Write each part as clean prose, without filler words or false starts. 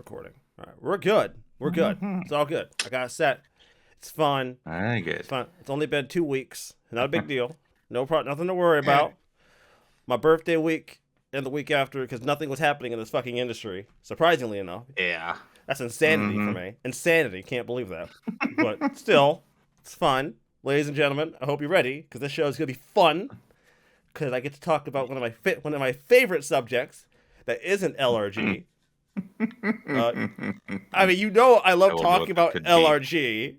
recording. All right, we're good. We're good. It's all good. I got it set. It's fun. Very good. It's fun. It's only been 2 weeks. Not a big deal. Nothing to worry about. My birthday week and the week after, because nothing was happening in this fucking industry. Surprisingly enough. Yeah. That's insanity for me. Insanity. Can't believe that. But still, it's fun. Ladies and gentlemen, I hope you're ready, because this show is going to be fun. Because I get to talk about one of my favorite subjects that isn't LRG. I mean, I love talking about LRG.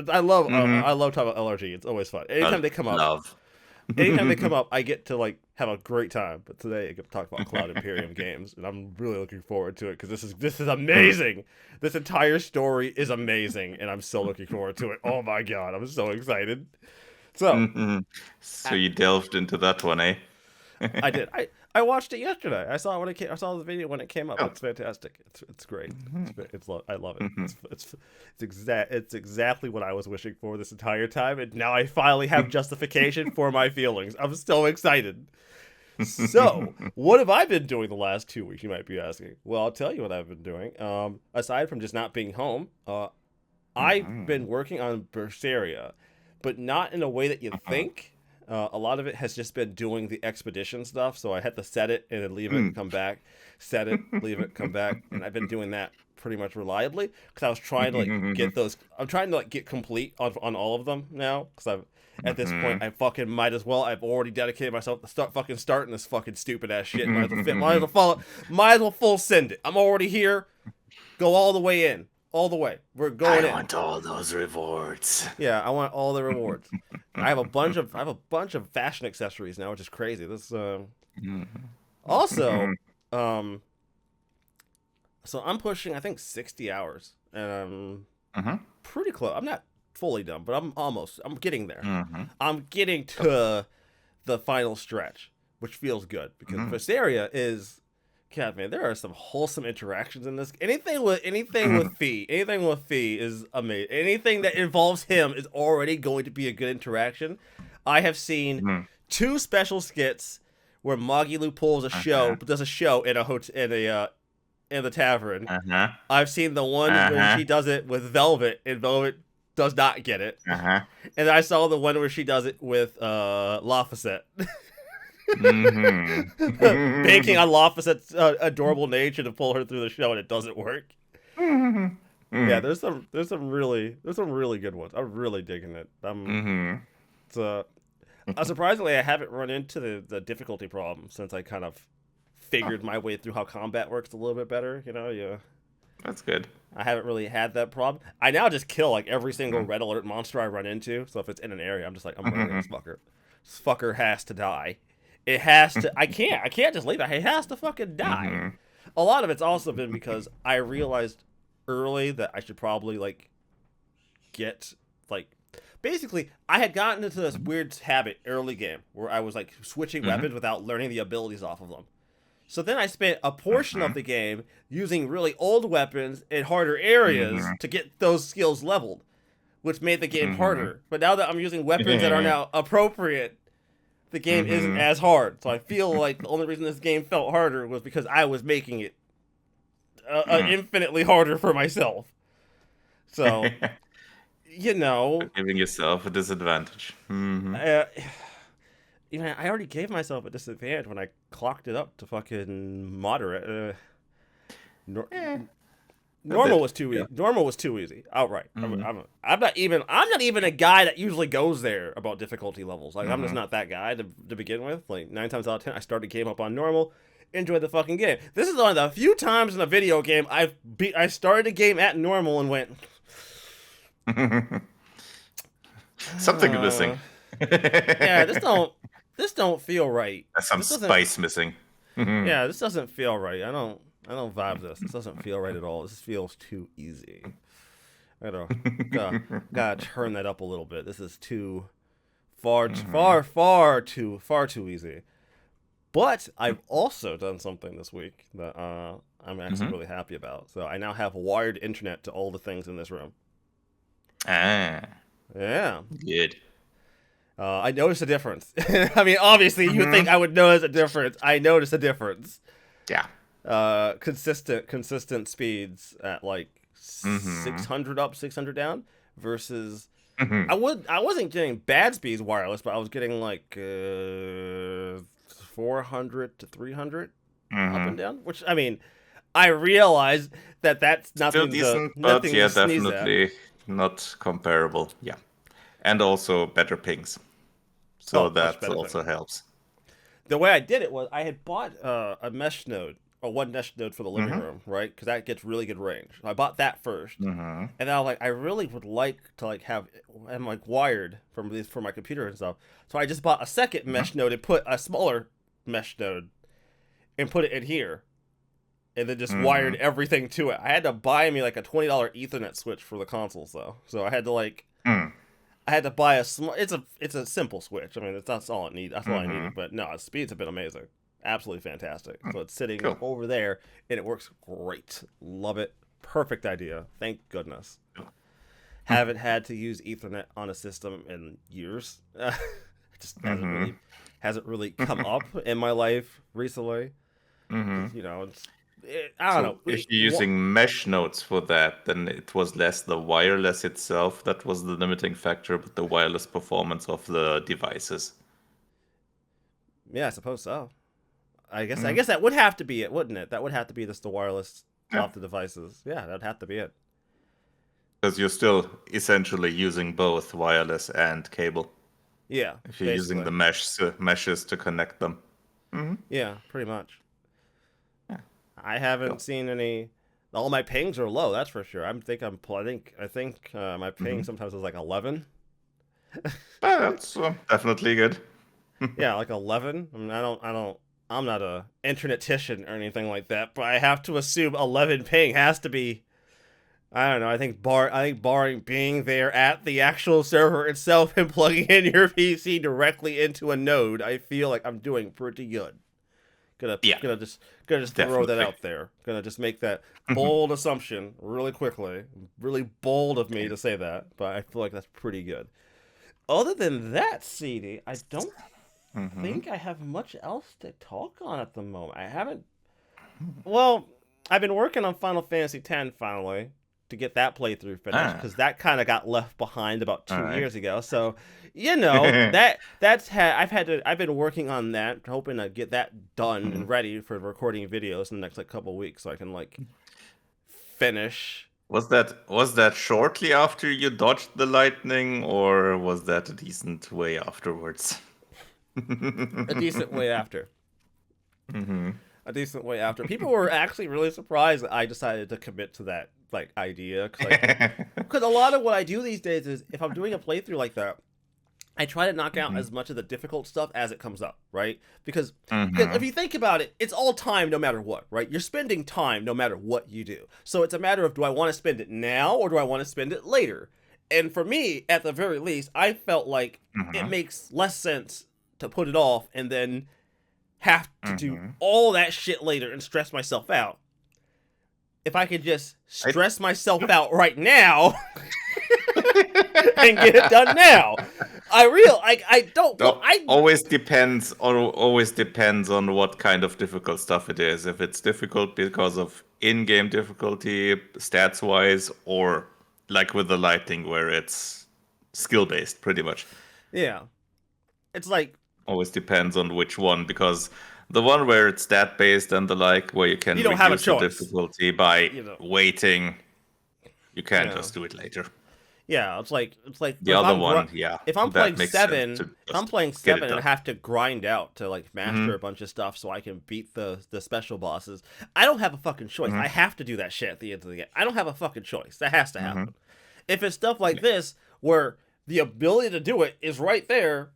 I love talking about LRG. It's always fun. Anytime they come up, I get to have a great time. But today I get to talk about Cloud Imperium games, and I'm really looking forward to it because this is amazing. This entire story is amazing, and I'm so looking forward to it. Oh my god, I'm so excited. So, so you delved into that one, eh? I did. I watched it yesterday. I saw it when it came. I saw the video when it came up. It's fantastic. It's great. I love it. It's exactly what I was wishing for this entire time, and now I finally have justification for my feelings. I'm so excited. So, what have I been doing the last 2 weeks? You might be asking. Well, I'll tell you what I've been doing. Aside from just not being home, I've been working on Berseria, but not in a way that you think. A lot of it has just been doing the expedition stuff, so I had to set it and then leave it and come back, set it, leave it, come back, and I've been doing that pretty much reliably because I was trying to get those. I'm trying to get complete on all of them now because at this point I fucking might as well. I've already dedicated myself to starting this fucking stupid ass shit. Might as well full send it. I'm already here. Go all the way in. All the way. We're going in. I want all those rewards. Yeah, I want all the rewards. I have a bunch of fashion accessories now, which is crazy. This also so I'm pushing I think 60 hours and I'm pretty close. I'm not fully done, but I'm getting there. I'm getting to the final stretch, which feels good because Berseria is God, man, there are some wholesome interactions in this. Anything with Fee is amazing. Anything that involves him is already going to be a good interaction. I have seen 2 special skits where Magilu does a show in in the tavern. I've seen the one where she does it with Velvet, and Velvet does not get it. And I saw the one where she does it with Lafayette. Banking on Lafayette's adorable nature to pull her through the show, and it doesn't work. Yeah, there's some really good ones. I'm really digging it. Surprisingly, I haven't run into the difficulty problem since I kind of figured my way through how combat works a little bit better. That's good. I haven't really had that problem. I now just kill every single red alert monster I run into. So if it's in an area, I'm just I'm murdering this fucker. This fucker has to die. It has to. I can't just leave it. It has to fucking die. A lot of it's also been because I realized early that I should probably get basically I had gotten into this weird habit early game where I was switching weapons without learning the abilities off of them. So then I spent a portion of the game using really old weapons in harder areas to get those skills leveled, which made the game harder. But now that I'm using weapons that are now appropriate, the game isn't as hard. So I feel like the only reason this game felt harder was because I was making it infinitely harder for myself. So, giving yourself a disadvantage. I already gave myself a disadvantage when I clocked it up to fucking moderate. Normal was too easy. Normal was too easy. Outright. I'm not even a guy that usually goes there about difficulty levels. I'm just not that guy to begin with. 9 times out of 10, I start a game up on normal, enjoy the fucking game. This is one of the few times in a video game I started a game at normal and went. Something missing. Yeah, this don't feel right. There's some spice missing. Yeah, this doesn't feel right. I don't vibe this. This doesn't feel right at all. This feels too easy. I don't know. Gotta turn that up a little bit. This is too far too easy. But I've also done something this week that I'm actually really happy about. So I now have wired internet to all the things in this room. Ah. Yeah. Good. I noticed a difference. I mean, obviously, you would think I would notice a difference. I noticed a difference. Yeah. consistent speeds at like Mm-hmm. 600 up, 600 down versus Mm-hmm. I wasn't getting bad speeds wireless, but I was getting like 400 to 300 up Mm-hmm. and down, which I mean, I realize that that's Still decent, but nothing yeah, to sneeze at. definitely not comparable. Yeah. And also better pings. So Oh, much that better thing. also helps. The way I did it was I had bought a mesh node or one mesh node for the living Mm-hmm. room, right? Because that gets really good range. So I bought that first, Mm-hmm. and then I was like, I really would like to like have I'm like wired from these for my computer and stuff. So I just bought a second Mm-hmm. mesh node and put a smaller mesh node and put it in here, and then just wired Mm-hmm. everything to it. I had to buy me like a $20 Ethernet switch for the consoles though, so I had to like Mm. I had to buy a small. It's a simple switch. I mean, that's all it need. That's all I Mm-hmm. needed. But no, its speeds have been amazing, absolutely fantastic. So it's sitting Cool. over there, and it works great. Love it. Perfect idea. Thank goodness. Haven't had to use Ethernet on a system in years. It just Mm-hmm. hasn't really come up in my life recently. Mm-hmm. Because I don't So know. if you're using mesh nodes for that, then it was less the wireless itself that was the limiting factor, but the wireless performance of the devices. Yeah, I suppose so. I Mm. guess that would have to be it, wouldn't it? That would have to be just the wireless Yeah, off the devices. Yeah, that'd have to be it. because you're still essentially using both wireless and cable Yeah, if you're using basically. the meshes to connect them. Hmm. Yeah, pretty much. Yeah, I haven't cool. seen any. All my pings are low. That's for sure. I think my ping Hmm. sometimes is like 11. But that's definitely good. Yeah, like 11. I mean, I'm not a internetician or anything like that, but I have to assume 11 ping has to be. I don't know. I think barring being there at the actual server itself and plugging in your PC directly into a node, I feel like I'm doing pretty good. Yeah, Gonna just throw that definitely. out there. Gonna just make that Hmm. bold assumption really quickly. Really bold of me to say that, but I feel like that's pretty good. Other than that, CD, I don't Hmm. think I have much else to talk on at the moment. I haven't. Well, I've been working on Final Fantasy X finally to get that playthrough finished Ah, because that kind of got left behind about all 2 years right. ago. So, I've been working on that, hoping to get that done Mhm. and ready for recording videos in the next like couple weeks, so I can like finish Was that shortly after you dodged the lightning, or was that a decent way afterwards? a decent way after. Hmm. A decent way after. People were actually really surprised that I decided to commit to that like idea because a lot of what I do these days is if I'm doing a playthrough like that, I try to knock out Hmm. as much of the difficult stuff as it comes up, right? Because if Hmm. you think about it, it's all time no matter what, right? You're spending time no matter what you do. So it's a matter of do I want to spend it now or do I want to spend it later? And for me, at the very least, I felt like it Hmm. makes less sense to put it off and then have to do Hmm. all that shit later and stress myself out. If I could just I stress myself out right now and get it done now. I don't want I always depends on what kind of difficult stuff it is. If it's difficult because of in-game difficulty, stats wise, or like with the lighting where it's skill based, pretty much. yeah. It's like Always depends on which one, because the one where it's stat based and the like, where you you can don't have a reduce the choice. difficulty by You know. waiting, you can't Yeah. just do it later. Yeah, it's like The other one, yeah, that makes sense to if I'm just playing get it 7 and I done. have to grind out to like master a Hmm. bunch of stuff so I can beat the special bosses, I don't have a fucking choice. I Hmm. have to do that shit at the end of the game. I don't have a fucking choice. That has to Hmm. happen. If it's stuff like this where the ability to do it is right there,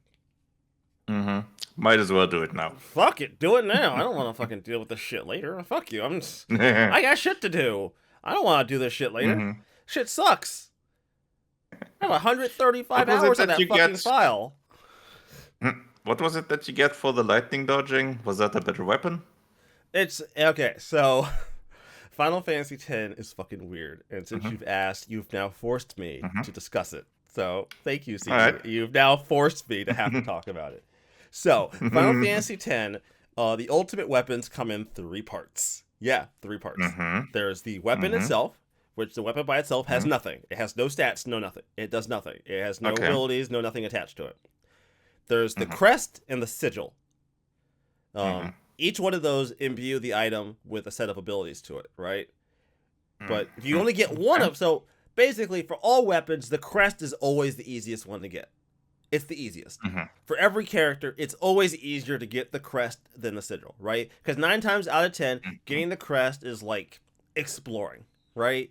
Hmm. Might as well do it now. fuck it, do it now. I don't want to fucking deal with this shit later. Fuck you. I got shit to do. I don't want to do this shit later. Hmm. Shit sucks. I have 135 What was it hours on that that you fucking get? file. What was it that you get for the lightning dodging? Was that a better weapon? It's okay. So, Final Fantasy X is fucking weird, and since Hmm. you've asked, you've now forced me Hmm. to discuss it. So, thank you, All right. CD. You've now forced me to have to talk about it. So, Final Fantasy X, the ultimate weapons come in 3 parts. Yeah, 3 parts. Mm-hmm. There's the weapon Mm-hmm. itself, which the weapon by itself has Mm-hmm. nothing. It has no stats, no nothing. It does nothing. It has no Okay. abilities, no nothing attached to it. There's the Mm-hmm. crest and the sigil. Mm-hmm. Each one of those imbue the item with a set of abilities to it, right? But if you Mm-hmm. only get one Okay. of, so basically for all weapons, the crest is always the easiest one to get. It's the easiest. Mm-hmm. For every character, it's always easier to get the crest than the sigil, right? Because 9 times out of 10, getting the crest is like exploring, right?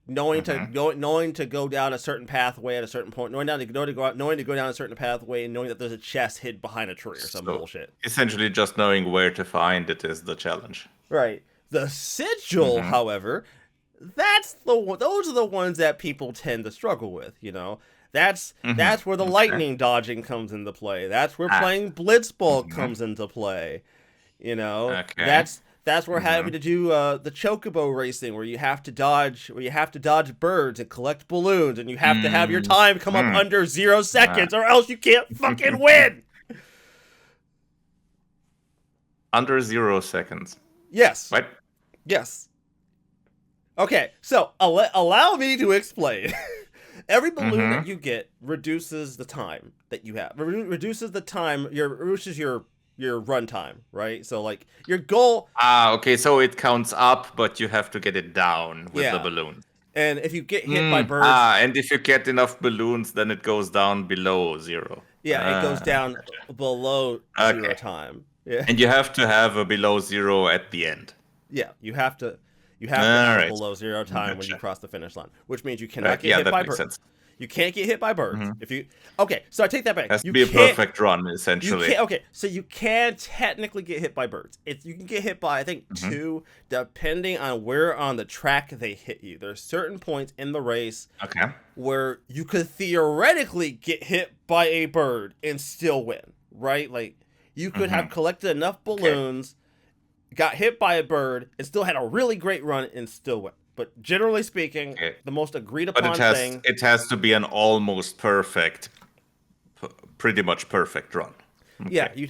Knowing to go down a certain pathway at a certain point, knowing to go down a certain pathway, and knowing that there's a chest hid behind a tree or some So bullshit. essentially, just knowing where to find it is the challenge. Right. The sigil, Mm-hmm. however, those are the ones that people tend to struggle with. You know, that's where the Okay. lightning dodging comes into play. That's where Ah. playing Blitzball Mm-hmm. comes into play. You know, Okay. that's where having to do the chocobo racing, where you have to dodge birds and collect balloons, and you have to have your time come up under 0 seconds, or else you can't fucking win. Under 0 seconds. Yes. Right? Yes. Okay, so allow me to explain. Every balloon that you get reduces the time that you have. Reduces the time. Reduces your run time, right? So like your goal. Okay, so it counts up, but you have to get it down with the balloon. And if you get hit by birds, and if you get enough balloons, then it goes down below 0. it goes down below 0 time. Yeah, And you have to have a below 0 at the end. yeah, you have to have right. below 0 time when you Gotcha. cross the finish line, which means you cannot get Yeah, hit that by makes birds. sense. You can't get hit by birds. If you so I take that back. Has You to be a can't- perfect run, You essentially. can't, okay, so you can technically get hit by birds. You can get hit by, I think, 2, depending on where on the track they hit you. There's certain points in the race Okay. where you could theoretically get hit by a bird and still win, right? Like, you could have collected enough balloons, got hit by a bird, and still had a really great run and still win. But generally speaking, the most agreed But upon thing... it has to be an almost perfect, pretty much perfect run. Okay. Yeah, you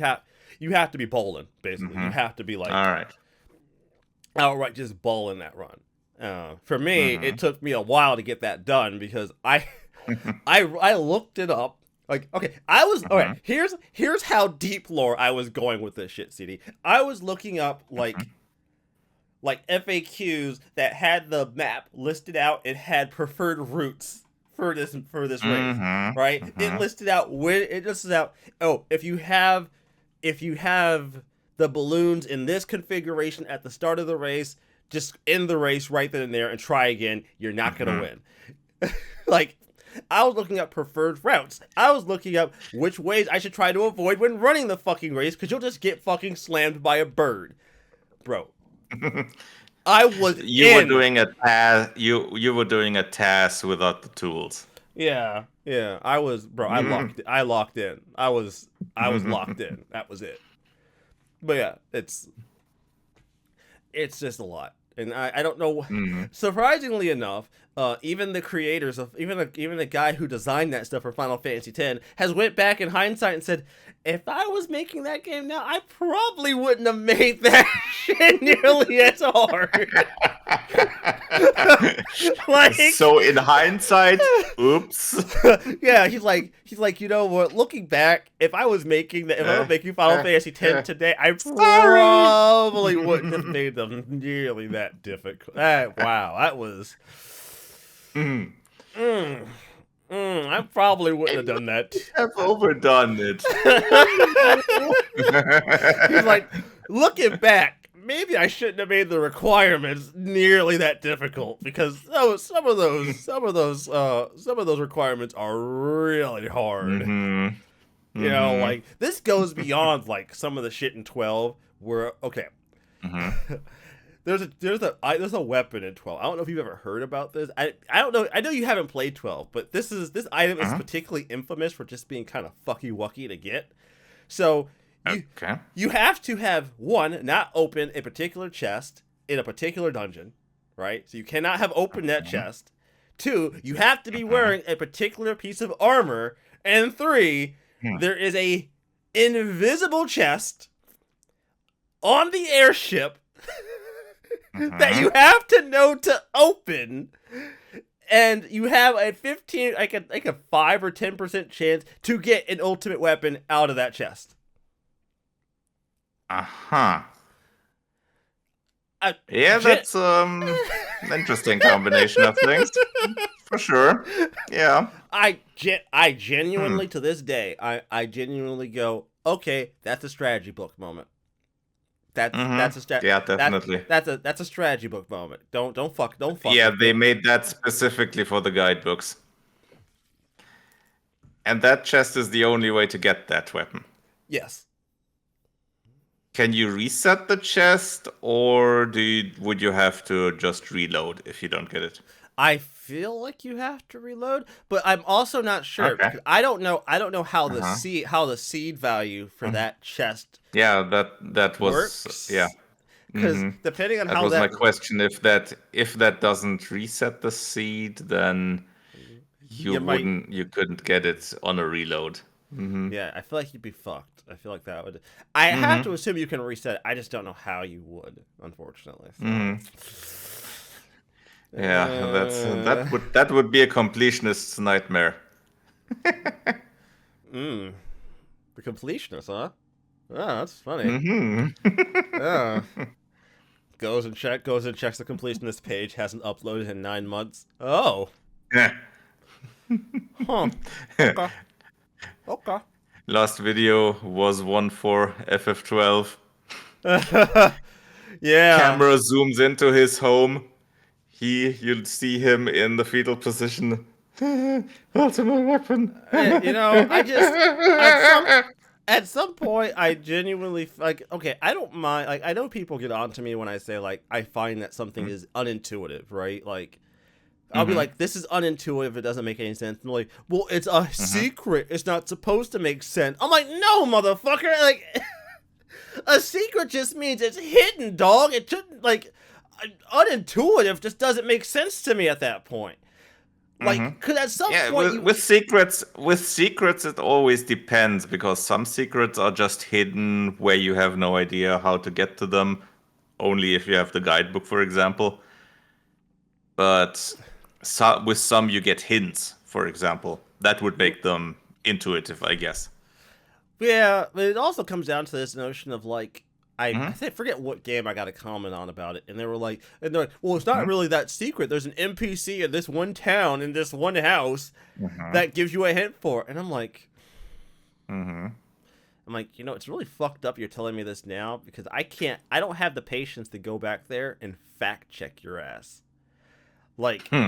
have to be bowling, basically. You have to be like... All right. outright just balling that run. For me, it took me a while to get that done because I looked it up. Like, okay, I was okay. Here's how deep lore I was going with this shit, CD. I was looking up like FAQs that had the map listed out and had preferred routes for this race, right? It listed out if you have the balloons in this configuration at the start of the race, just end the race right then and there and try again. You're not gonna win. Like, I was looking up preferred routes. I was looking up which ways I should try to avoid when running the fucking race, because you'll just get fucking slammed by a bird, bro. I was were doing a task. You were doing a task without the tools. Yeah. I was, bro. I locked in. I was locked in. That was it. But yeah, it's just a lot, and I don't know. Surprisingly enough, even the creators of even the guy who designed that stuff for Final Fantasy X has went back in hindsight and said, if I was making that game now, I probably wouldn't have made that shit nearly as hard. Like, so in hindsight, oops. Yeah, he's like, you know what? Looking back, if I was making Final Fantasy X today, I probably wouldn't have made them nearly that difficult. Wow, that was. I probably wouldn't have done that. I've overdone it. He's like, looking back, maybe I shouldn't have made the requirements nearly that difficult, because some of those requirements are really hard. You know, like, this goes beyond like some of the shit in 12 where there's a weapon in 12. I don't know if you've ever heard about this. I don't know. I know you haven't played 12, but this item is particularly infamous for just being kind of fucky wucky to get. So you have to have, one, not open a particular chest in a particular dungeon, right? So you cannot have opened that chest. 2, you have to be wearing a particular piece of armor, and 3, there is a invisible chest on the airship that you have to know to open, and you have a 15, like a 5 or 10% chance to get an ultimate weapon out of that chest. Uh-huh. I, Yeah, that's an interesting combination of things. For sure. Yeah. I genuinely to this day I genuinely go, okay, that's a strategy book moment. That's a Yeah, definitely. that's a strategy book moment. Don't fuck Yeah, with they me. made that specifically for the guidebooks. And that chest is the only way to get that weapon. Yes. Can you reset the chest, or would you have to just reload if you don't get it? I feel like you have to reload, but I'm also not sure Okay. because I don't know how Uh-huh. the seed value for that chest Yeah, that was yeah. works. Because depending on That how was my that question. If that doesn't reset the seed, then you might you couldn't get it on a reload. yeah, I feel like you'd be fucked. I feel like that would. I have to Mm-hmm. assume you can reset it. I just don't know how you would, unfortunately. So. Mm-hmm. Yeah, that would be a completionist's nightmare. The completionist, huh? Oh, that's funny. Mm-hmm. Yeah. Goes and checks the completionist page. Hasn't uploaded in 9 months. Oh. Yeah. Huh. Okay. Okay. Last video was one for FF12. Yeah. Camera zooms into his home. You'll see him in the fetal position. Ultimate weapon. I just at some point I genuinely like. Okay, I don't mind. Like, I know people get on to me when I say like I find that something is unintuitive, right? Like, I'll be Mm-hmm. like, this is unintuitive. It doesn't make any sense. And they're like, well, it's a Mm-hmm. secret. It's not supposed to make sense. I'm like, no, motherfucker. Like, a secret just means it's hidden, dog. It shouldn't, like, unintuitive just doesn't make sense to me at that point. Like, Mm-hmm. because at some Yeah, point with secrets it always depends because some secrets are just hidden where you have no idea how to get to them, only if you have the guidebook, for example. But with some you get hints, for example. That would make them intuitive, I guess. Yeah, but it also comes down to this notion of like I Mm-hmm. think forget what game I got a comment on about it, and they're like, well, it's not really that secret. There's an NPC in this one town in this one house Mm-hmm. that gives you a hint for, it. And Mm-hmm. I'm like, it's really fucked up. You're telling me this now because I don't have the patience to go back there and fact check your ass. Like Hmm.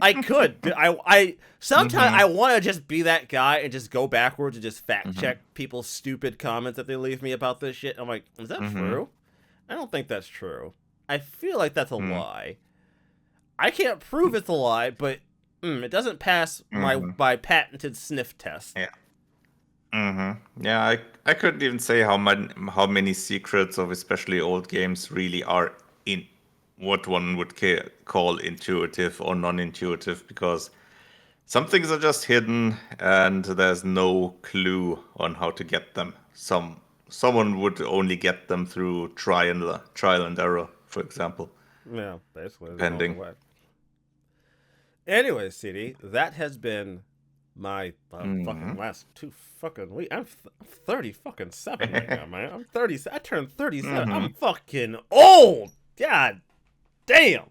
I could. I sometimes Mm-hmm. I want to just be that guy and just go backwards and just fact Mm-hmm. check people's stupid comments that they leave me about this shit. I'm like, is that Mm-hmm. true? I don't think that's true. I feel like that's a Mm-hmm. lie. I can't prove it's a lie, but it doesn't pass my Mm-hmm. my patented sniff test. Yeah. Mm-hmm. Yeah, I couldn't even say how many secrets of especially old games really are in what one would call intuitive or non-intuitive because some things are just hidden and there's no clue on how to get them. Someone would only get them through trial and error, for example, Yeah, basically the only depending. way. Anyways, CD, that has been my fucking Mm-hmm. last 2 fucking weeks. I'm 30 fucking 7 right now, man. I'm 30. I turned 37. Mm-hmm. I'm fucking old. God damn.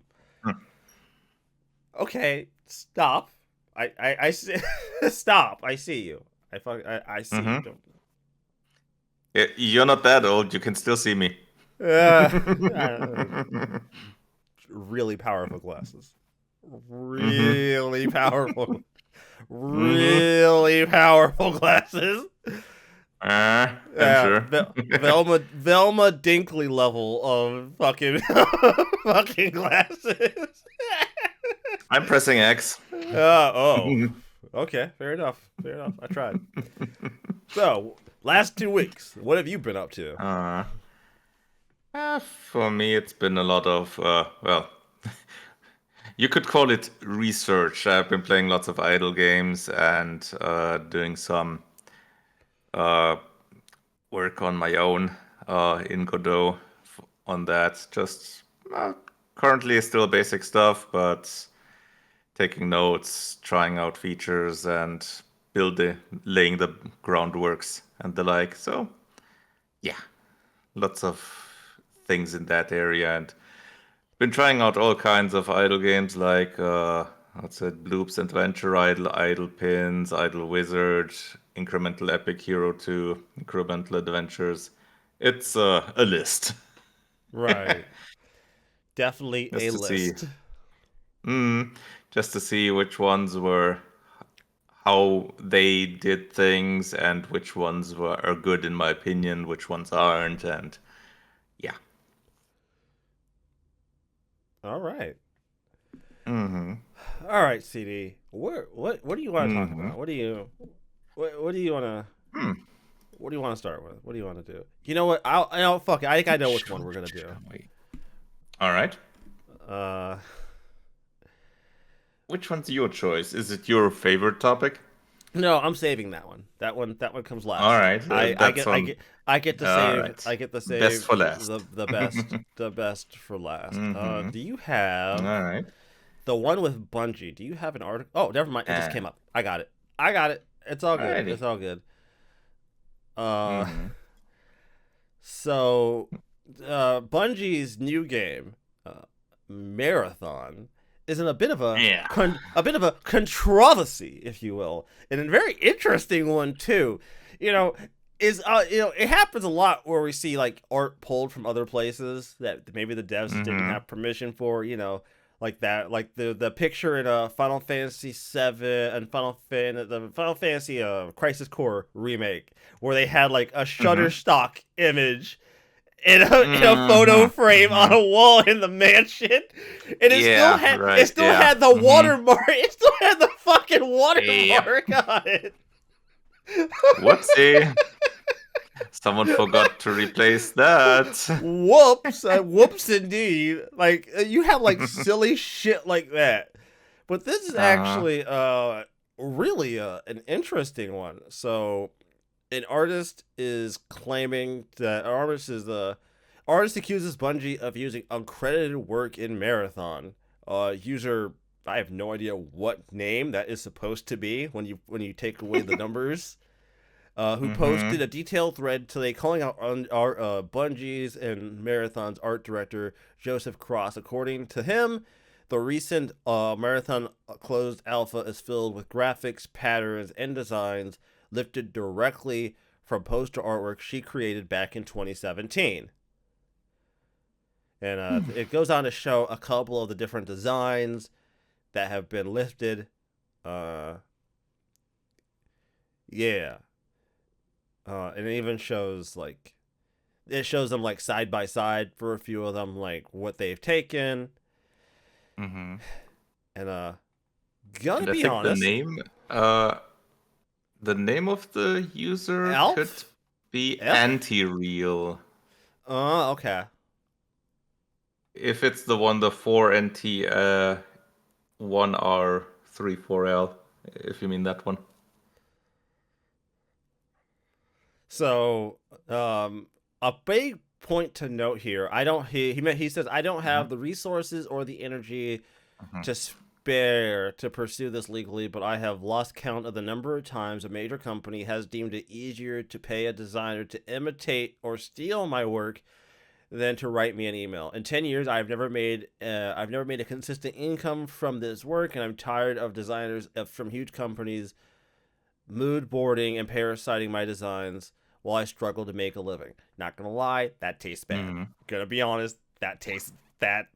Okay, stop. I see. Stop. I see you. I see you. Mm-hmm. Don't. You're not that old. You can still see me. Uh, really powerful glasses. Mm-hmm. Really powerful. Mm-hmm. Really powerful glasses. I'm Yeah, sure. Velma Dinkley level of fucking fucking glasses. I'm pressing X. Oh, okay, fair enough. Fair enough. I tried. So, last 2 weeks, what have you been up to? Uh, for me, it's been a lot of, well, you could call it research. I've been playing lots of idle games and doing some uh, work on my own in Godot on that. Just uh, currently still basic stuff, but taking notes, trying out features, and building, laying the groundworks and the like. So yeah, lots of things in that area, and been trying out all kinds of idle games like what's it, Bloop's Adventure Idle, Idle Pins, Idle Wizard, Incremental Epic Hero 2, Incremental Adventures. It's a list. Right. Definitely just a to see, list. mm, just to see which ones were how they did things and which ones are good in my opinion, which ones aren't, and yeah. All right. Mm-hmm. All right, CD. What do you want to talk Mm-hmm. about? What do you want to Hmm. what do you want to start with? What do you want to do? You know what? Fuck it. I think I know which one we're gonna do. All right. Uh, Which one's your choice? Is it your favorite topic? no, I'm saving that one. That one comes All last. right, that's one. I get to All save right, I get to best save for last. the best for last. Mm-hmm. Do you All have right. the one with Bungie? Do you have an article? Oh, never mind. It just came Uh, up. I got it. I got it. It's all good. Alrighty. It's all good. Uh, Mm-hmm. so Bungie's new game, Marathon, is in a bit of Yeah. a bit of a controversy, if you will, and a very interesting one too. You know, it happens a lot where we see like art pulled from other places that maybe the devs didn't Mm-hmm. have permission for. Like that, like the picture in Final Fantasy VII and the Final Fantasy Crisis Core remake, where they had like a Mm-hmm. Shutterstock image in a photo Mm-hmm. frame on Mm-hmm. a wall in the mansion, and Yeah. it Right. still Yeah. had the Mm-hmm. watermark. It still had the fucking Yep. watermark on it. Whoopsie. Someone forgot to replace that. Whoops! Whoops, indeed. Like you have like silly shit like that, but this is Uh-huh. actually really an interesting one. So, an artist is claiming that artist accuses Bungie of using uncredited work in Marathon. User, I have no idea what name that is supposed to be when you take away the numbers. Who posted Mm-hmm. a detailed thread today calling out on our Bungie's and Marathon's art director Joseph Cross. According to him, the recent Marathon closed alpha is filled with graphics, patterns, and designs lifted directly from poster artwork she created back in 2017. And it goes on to show a couple of the different designs that have been lifted. Uh, yeah. And it even shows like it shows them like side by side for a few of them, like what they've taken. Mm-hmm. And gonna And I be think honest, uh the name of the user could Elf, be F. anti-real. Okay. If it's the one, the 4NT 1R34L, if you mean that one. So, a big point to note here. I don't. He says I don't Mm-hmm. have the resources or the energy Mm-hmm. to spare to pursue this legally, but I have lost count of the number of times a major company has deemed it easier to pay a designer to imitate or steal my work than to write me an email. In 10 years, I've never made a consistent income from this work, and I'm tired of designers from huge companies mood boarding and parasiting my designs while I struggle to make a living. Not gonna lie, that tastes bad. Mm-hmm. Gonna be honest, that tastes bad.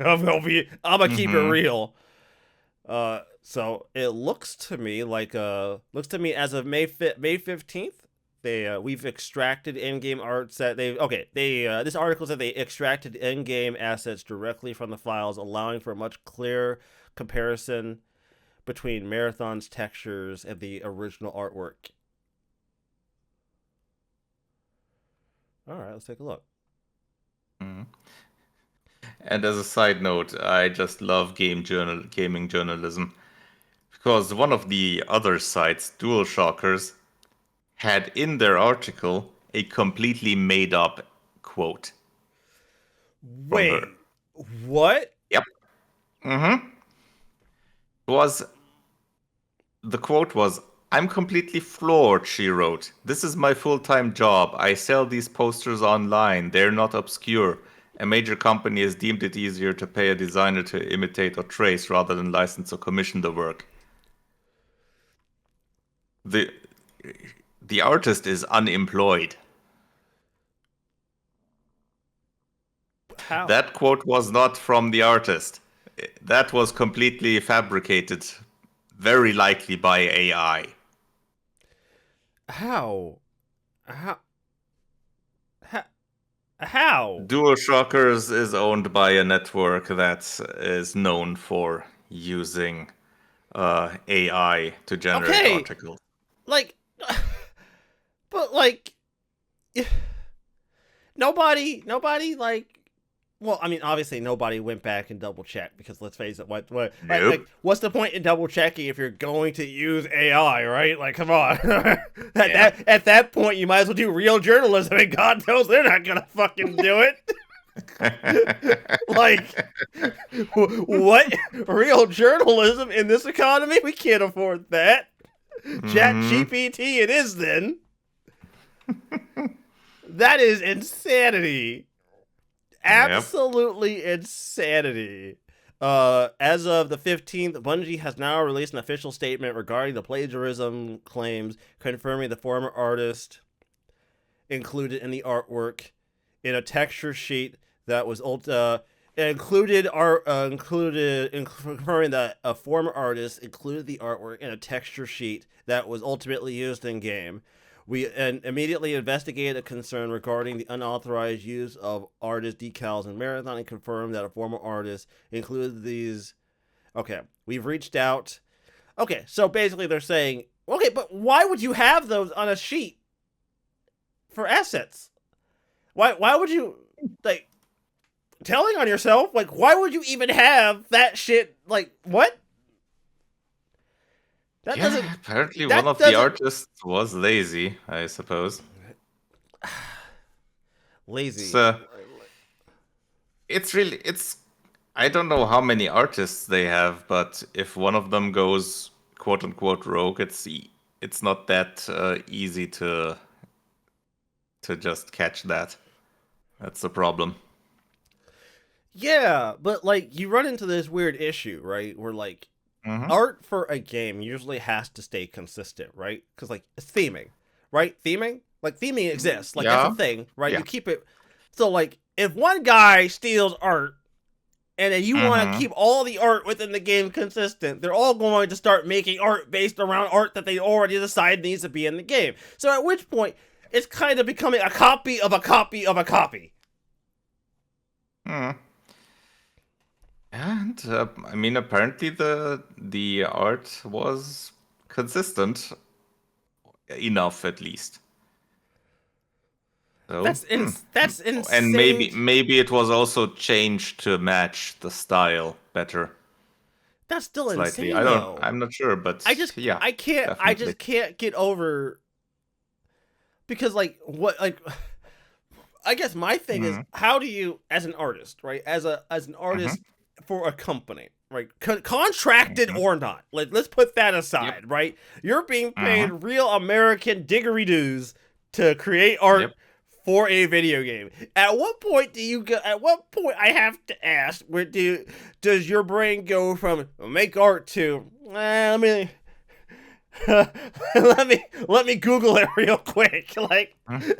I'm gonna keep it Mm-hmm. real. So it looks to me like as of May 15th, we've extracted in-game arts that they this article said they extracted in-game assets directly from the files, allowing for a much clearer comparison between Marathon's textures and the original artwork. All right, let's take a look. Mm-hmm. And as a side note, I just love gaming journalism because one of the other sites, DualShockers, had in their article a completely made up quote. from her. Wait, what? Yep. Mm-hmm. Was The quote was, "I'm completely floored," she wrote. "This is my full-time job. I sell these posters online. They're not obscure. A major company has deemed it easier to pay a designer to imitate or trace rather than license or commission the work. The the artist is unemployed." How? That quote was not from the artist. That was completely fabricated, very likely by AI. How? How? How? How? DualShockers is owned by a network that is known for using AI to generate Okay, articles. like, but like, nobody, like, well, I mean, obviously nobody went back and double checked because let's face it, Nope. like, what's the point in double checking if you're going to use AI, right? Like, come on, Yeah. at that point, you might as well do real journalism, and God knows they're not gonna fucking do it. Like, what real journalism in this economy? We can't afford that. Chat Mhm. GPT, it is then. That is insanity. Yep. Absolutely insanity. As of the 15th, Bungie has now released an official statement regarding the plagiarism claims, confirming the former artist included in the artwork in a texture sheet that was confirming that a former artist included the artwork in a texture sheet that was ultimately used in game. We immediately investigated a concern regarding the unauthorized use of artist decals in Marathon and confirmed that a former artist included these. Okay, we've reached out. Okay, so basically they're saying, okay, but why would you have those on a sheet for assets? Why would you, like, telling on yourself? Like, why would you even have that shit? Like, what? That Yeah, doesn't. apparently one That of the doesn't. artists was lazy, I suppose. Lazy. So it's I don't know how many artists they have, but if one of them goes quote unquote rogue, it's not that easy to just catch that. That's the problem. Yeah, but like you run into this weird issue, right? Where like Hmm. art for a game usually has to stay consistent, right? Because like it's theming, right? Theming exists. Like that's a Yeah, thing, right? yeah. You keep it. So like if one guy steals art and then you want to Hmm. keep all the art within the game consistent, they're all going to start making art based around art that they already decided needs to be in the game. So at which point it's kind of becoming a copy of a copy of a copy. Hmm. And I mean, apparently the art was consistent enough, at least. So, That's and insane. maybe it was also changed to match the style better, That's still slightly. insane though. I'm not sure, but yeah, I definitely. just can't get over because like what like I guess my thing is Mm-hmm. how do you as an artist, right? As an Mm-hmm. artist for a company, right? Contracted Mm-hmm. or not. Like let's put that Yep. aside, right? You're being Mm-hmm. paid real American diggery dues to create art Yep. for a video game. At what point do you go? At what point I have to ask? Does your brain go from make art to let me let me Google it real quick. Like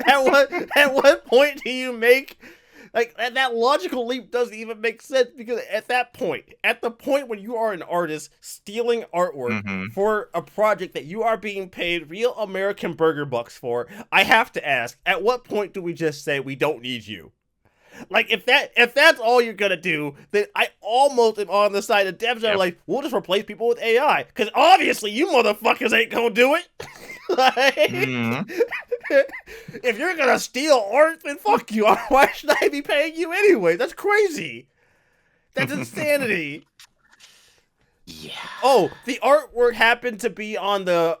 at what point do you make like that logical leap doesn't even make sense because at that point, at the point when you are an artist stealing artwork Mm-hmm. for a project that you are being paid real American burger bucks for, I have to ask, at what point do we just say we don't need you? Like if that's all you're gonna do, then I almost am on the side of devs that are Yep. like, we'll just replace people with AI. Because obviously you motherfuckers ain't gonna do it. Mm-hmm. Like, if you're gonna steal art, then fuck you. Why should I be paying you anyway? That's crazy. That's insanity. Yeah. Oh, the artwork happened to be on the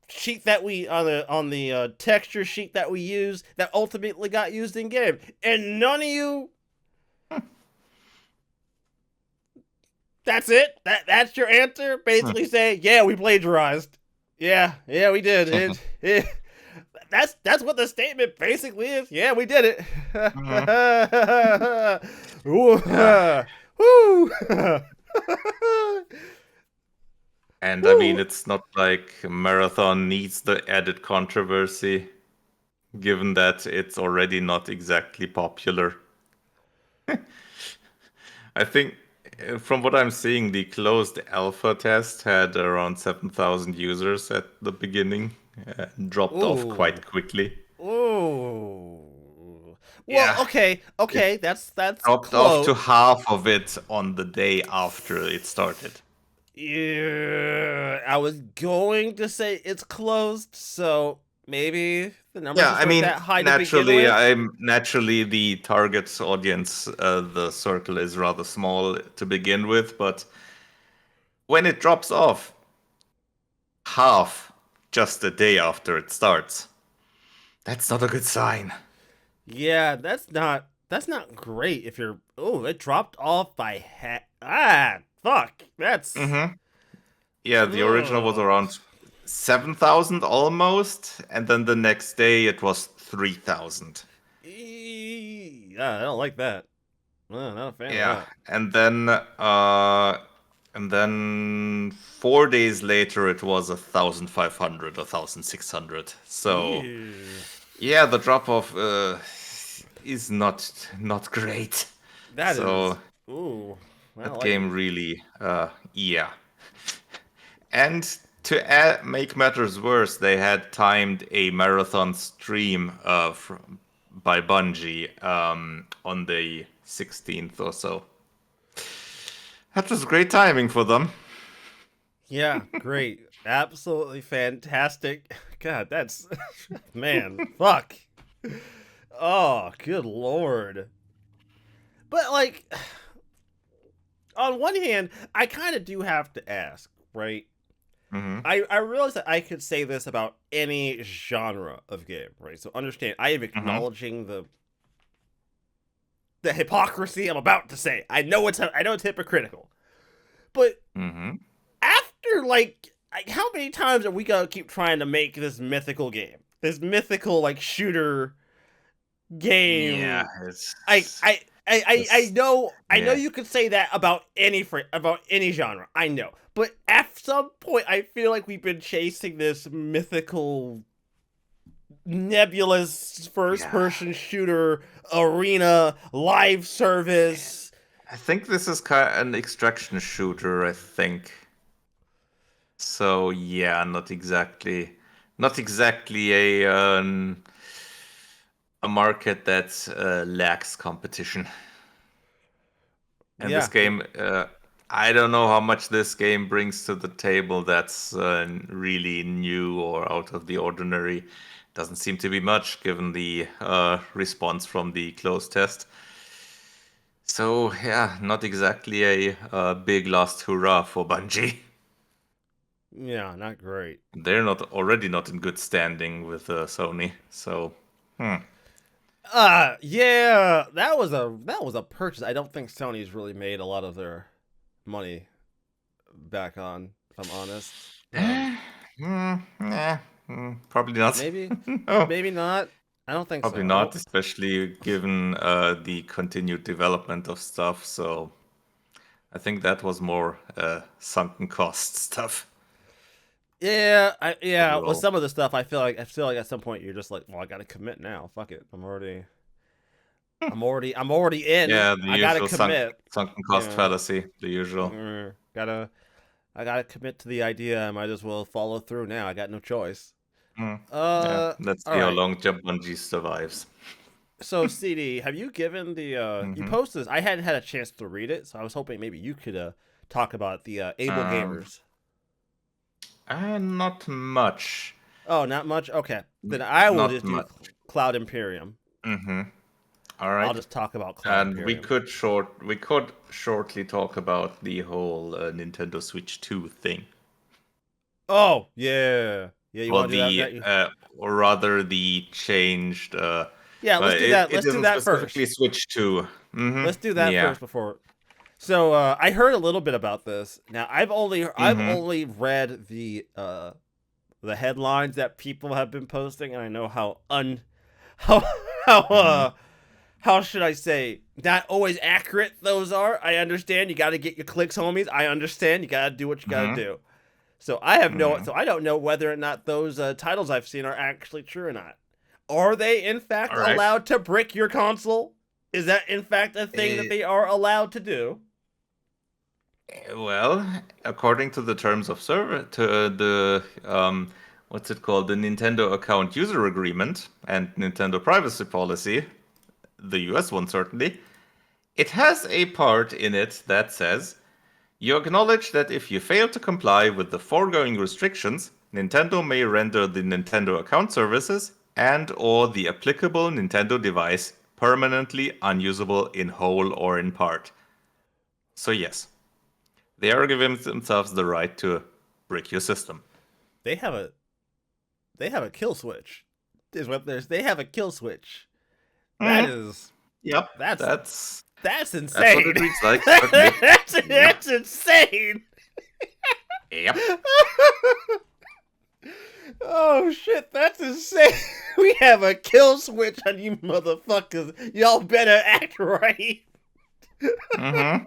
sheet that we on the texture sheet that we use that ultimately got used in game, and none of you That's it. That's your answer. Basically, say, yeah, we plagiarized. Yeah, we did. That's what the statement basically is. Yeah, we did it. Mhm. Woo. Yeah. Woo. And I mean, Woo. it's not like Marathon needs the added controversy, given that it's already not exactly popular. I think, from what I'm seeing, the closed alpha test had around 7,000 users at the beginning, dropped off Ooh. quite quickly. Ooh. Well, Yeah, it okay. That's dropped off to close. half of it on the day after it started. Yeah, I was going to say it's closed, so maybe the numbers Yeah, just I weren't mean, that high to begin naturally, with. I'm naturally the target audience. The circle is rather small to begin with, but when it drops off half just a day after it starts, that's not a good sign. Yeah, that's not great. If you're it dropped off by fuck. That's Mm-hmm. Yeah, the original was ugh. around 7,000 almost, and then the next day it was 3,000. Yeah, I don't like that. Not a fan of Yeah, that. and then 4 days later it was 1,500, 1,600. So Ew. yeah, the drop off is not great. That is So ooh. I don't that like game really, yeah. And to make matters worse, they had timed a marathon stream by Bungie on the 16th or so. That was great timing for them. Yeah, great. Absolutely fantastic. God, that's man, fuck. Oh, good lord. But like on one hand, I kind of do have to ask, right? Hmm. I realize that I could say this about any genre of game, right? So understand, I am Hmm. acknowledging the hypocrisy I'm about to say. I know it's hypocritical, but Hmm. after how many times are we gonna keep trying to make this mythical game, this mythical like shooter Yeah, game? it's I just know yeah. you could say that about about any genre. I know, but at some point, I feel like we've been chasing this mythical, nebulous Yeah. first-person shooter arena live service. I think this is kind of an extraction shooter, I think. So yeah, not exactly a market that lacks competition. And this Yeah, game, I don't know how much this game brings to the table that's really new or out of the ordinary. Doesn't seem to be much given the response from the closed test. So yeah, not exactly a big last hurrah for Bungie. yeah, not great. They're not already not in good standing with Sony. So hmm. Yeah, that was a purchase. I don't think Sony's really made a lot of their money back on, if I'm honest. Yeah, probably not. Maybe, No, maybe not. I don't think probably so. I don't. not, especially given the continued development of stuff. So I think that was more sunken cost stuff Yeah, with overall. some of the stuff, I feel like at some point you're just like, well, I gotta commit now. Fuck it, I'm already in. Yeah, the I gotta usual commit. sunken cost Yeah, fallacy, the usual. gotta I gotta commit to the idea. I might as well follow through now. I got no choice. Mm. Yeah, Uh, let's all see how right. long Jump Bungee survives. So CD, have you given the you Hmm. posted this? I hadn't had a chance to read it, so I was hoping maybe you could talk about the Able Um, Gamers. Not much. Oh, not much. Okay, then I will Not just do much. Cloud Imperium. Hmm. All I'll right. just talk about Cloud And Imperium. we could shortly talk about the whole Nintendo Switch 2 thing. Oh yeah, yeah. You Well, want to do that? the or rather the changed. Yeah, let's Well, do that. it Let's do isn't that specifically first. Switch 2. Let's do that Yeah. first before. So I heard a little bit about this. Now I've Mm-hmm. only read the headlines that people have been posting, and I know how how Mm-hmm. how should I say, not always accurate those are. I understand you got to get your clicks, homies. I understand you got to do what you got to Mm-hmm. do. Mm-hmm. So I don't know whether or not those titles I've seen are actually true or not. Are they in fact All right. allowed to brick your console? Is that in fact a thing that Eh, they are allowed to do? well, according to the terms of service, to the what's it called, the Nintendo account user agreement and Nintendo privacy policy, the US one certainly, it has a part in it that says you acknowledge that if you fail to comply with the foregoing restrictions, Nintendo may render the Nintendo account services and or the applicable Nintendo device permanently unusable in whole or in part. So yes, they are giving themselves the right to brick your system. They have a they have a kill switch. Is what there's they have a kill switch. That Mm, is yep, that's that's that's that's what insane. it reads like, certainly. Yep, That's insane. yep. Oh shit, that's insane. We have a kill switch on you motherfuckers. Y'all better act right. Mm-hmm.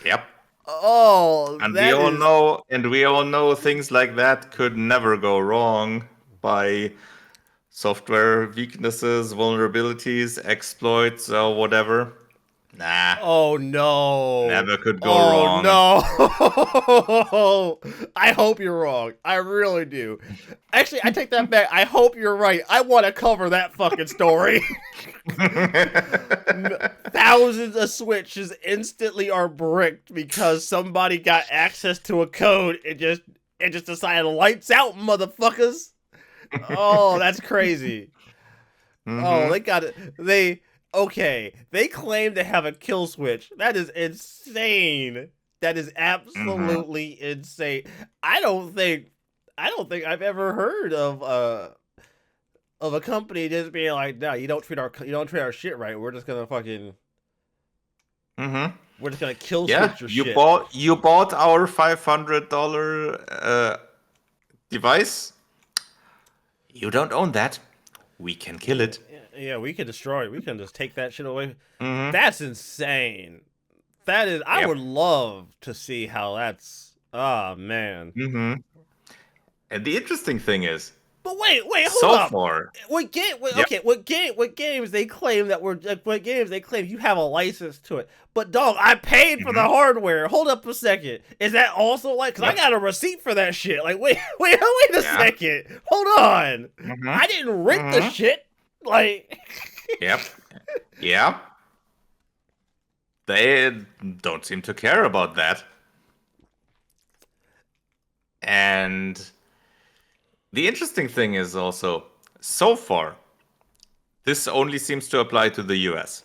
Yep. Oh, And we that all is. know, things like that could never go wrong by software weaknesses, vulnerabilities, exploits, or whatever. Nah, Oh no. never could go Oh wrong. no. I hope you're wrong. I really do. Actually, I take that back. I hope you're right. I want to cover that fucking story. Thousands of switches instantly are bricked because somebody got access to a code and just decided lights out, motherfuckers. Oh, that's crazy. Oh, Mm-hmm. they got it. They okay. They claim to have a kill switch. That is insane. That is Mm-hmm. absolutely insane. I don't think I don't think I've ever heard of a company just being like, no, you don't treat our shit right. We're just gonna fucking Mm-hmm. we're just gonna kill Yeah, switch your you shit. bought our $500 device. You don't own that. We can kill it. Yeah, we can destroy it. We can just take that shit away. Mm-hmm. That's insane. That is. I would Yep. love to see how that's. Ah, man. Mm-hmm. And the interesting thing is, But wait, hold so up. far, What game? Wait, yep. okay, what games they claim that were? What games they claim you have a license to it? But dog, I paid for the Mm-hmm. hardware. Hold up a second. Is that also like? Cause I Yep. got a receipt for that shit. Like, wait a Yeah. second. Hold on. Mm-hmm. I didn't rent the Mm-hmm. shit. Like, Yep. Yeah. They don't seem to care about that. And the interesting thing is also, so far, this only seems to apply to the US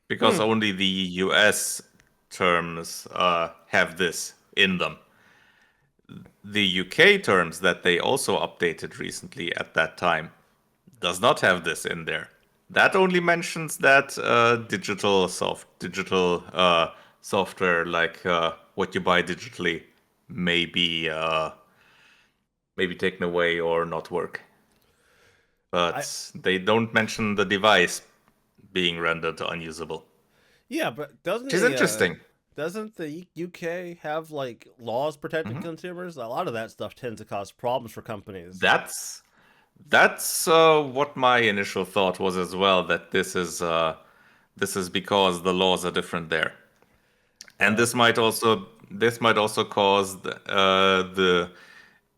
because hmm. only the US terms have this in them. The UK terms that they also updated recently at that time does not have this in there. That only mentions that digital software like what you buy digitally may be maybe taken away or not work. I But they don't mention the device being rendered unusable, yeah, but which is interesting. doesn't the UK have like laws protecting Mhm. consumers? A lot of that stuff tends to cause problems for companies. That's what my initial thought was as well. That this is because the laws are different there, and Uh, this might also cause the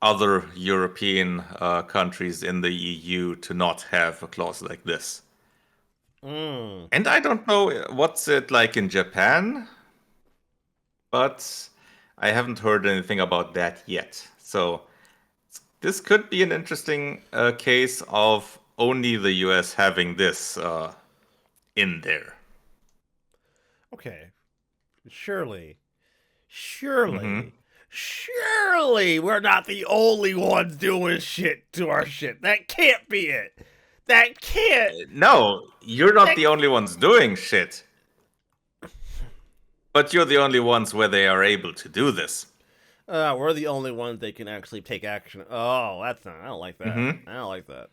other European countries in the EU to not have a clause like this. mm. And I don't know what's it like in Japan, but I haven't heard anything about that yet. So this could be an interesting case of only the US having this in there. Okay, surely, Hmm. surely we're not the only ones doing shit to our shit. That can't be it. That can't. No, you're not That the only ones doing shit. But you're the only ones where they are able to do this. We're the only ones they can actually take action. Oh, that's not. I don't like that. Hmm. I don't like that.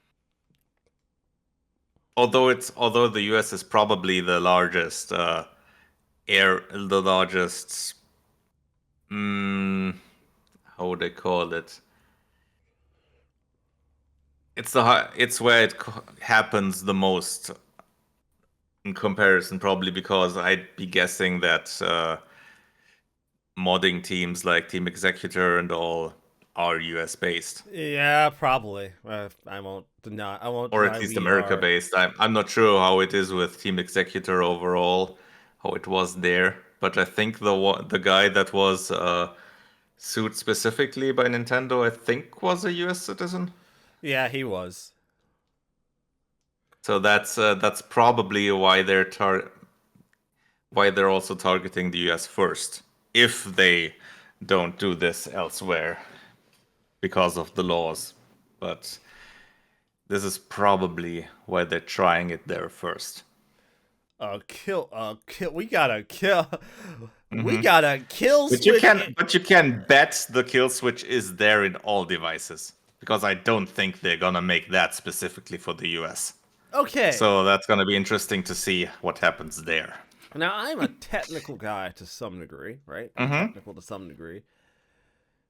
Although the U.S. is probably the largest the largest how would I call it? It's where it happens the most in comparison, probably because I'd be guessing that modding teams like Team Executor and all are US based, Yeah, probably. I won't deny. I won't or at deny least we America are. based. I'm not sure how it is with Team Executor overall, how it was there, but I think the guy that was sued specifically by Nintendo, I think was a US citizen. Yeah, he was. So that's probably why they're also targeting the US first, if they don't do this elsewhere because of the laws. But this is probably why they're trying it there first. Kill. Kill. We gotta kill. We Hmm. gotta kill switch. But you can bet the kill switch is there in all devices because I don't think they're gonna make that specifically for the US. Okay. So that's gonna be interesting to see what happens there. Now I'm a technical guy to some degree, right? I'm Mm-hmm. technical to some degree.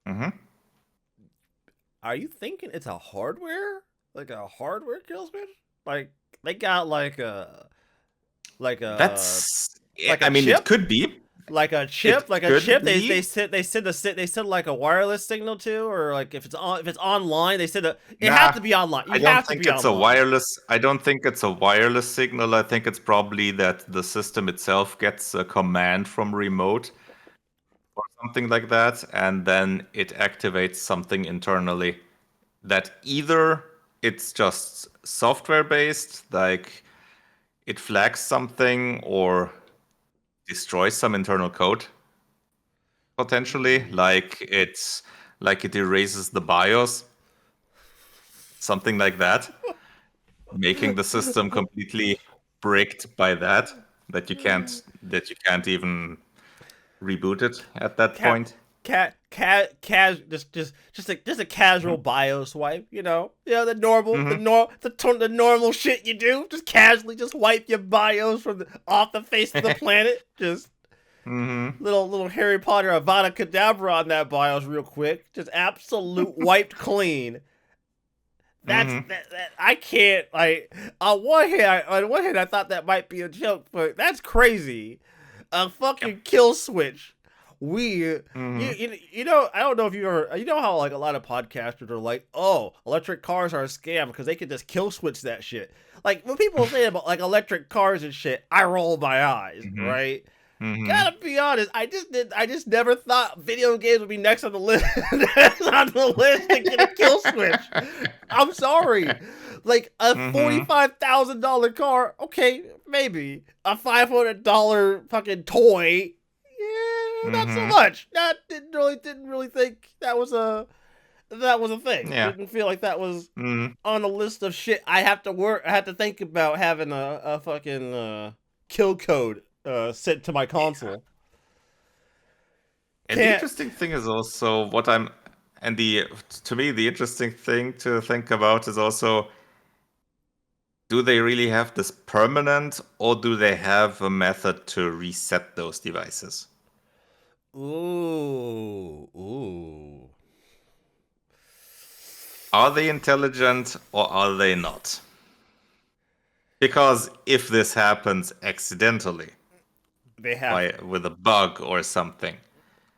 Mm-hmm. Are you thinking it's a hardware, like a hardware kill switch? Like they got like a That's. like a I mean, it chip, could be. like It a could chip. be. They send like a wireless signal to, or like if it's online, they send a. It had Nah, to be online. I You don't have to think be it's a online. wireless. I don't think it's a wireless signal. I think it's probably that the system itself gets a command from remote or something like that, and then it activates something internally that either it's just software based, like it flags something or destroys some internal code potentially, like it erases the BIOS, something like that, making the system completely bricked by that you can't even reboot it at that cat point. just a casual Hmm. bio swipe, Hmm. the normal shit you do, just casually just wipe your bios from off the face of the planet, just Hmm. little Harry Potter Avada Kedavra on that bios real quick, just absolute wiped clean. Hmm. That I can't like on one hand I thought that might be a joke, but that's crazy. A Yeah. fucking kill switch. We Hmm. you know, I don't know if you ever, you know how like a lot of podcasters are like, oh, electric cars are a scam because they can just kill switch that shit. Like when people say about like electric cars and shit, I roll my eyes, Hmm. right? Hmm. Gotta be honest, I just never thought video games would be next on the list on the list to get a kill switch. I'm sorry. Like a Hmm. $45,000 car, okay, maybe. A $500 fucking toy, yeah, not so Hmm. much. That didn't really think that was a thing. Yeah. Didn't feel like that was Hmm. on the list of shit I have to work. I have to think about having a fucking kill code sent to my console. And the Can't. interesting thing is also what I'm, and the to me the interesting thing to think about is also, do they really have this permanent, or do they have a method to reset those devices? Ooh. Are they intelligent or are they not? Because if this happens accidentally, They have. with a bug or something,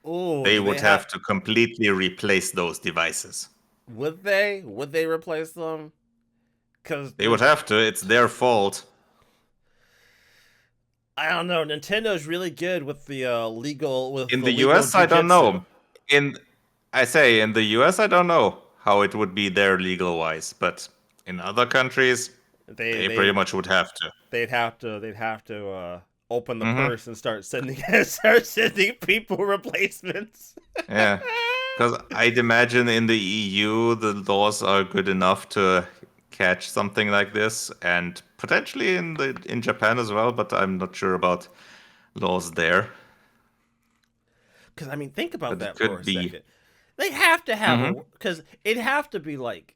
Ooh, they do they would have? have to completely replace those devices. Would they? Would they replace them? Because They would have to. It's their fault. I don't know. Nintendo's really good with the In the legal US, I don't jujitsu. know. In I say in the US, I don't know how it would be there legal wise, but in other countries, They they pretty they much would have to. they'd have to open the Hmm. purse and start sending people replacements. Yeah, because I'd imagine in the EU the laws are good enough to catch something like this, and potentially in Japan as well, but I'm not sure about laws there. Because I mean, think about But it that for a could be. second. They have to have Mm-hmm. a because it'd have to be like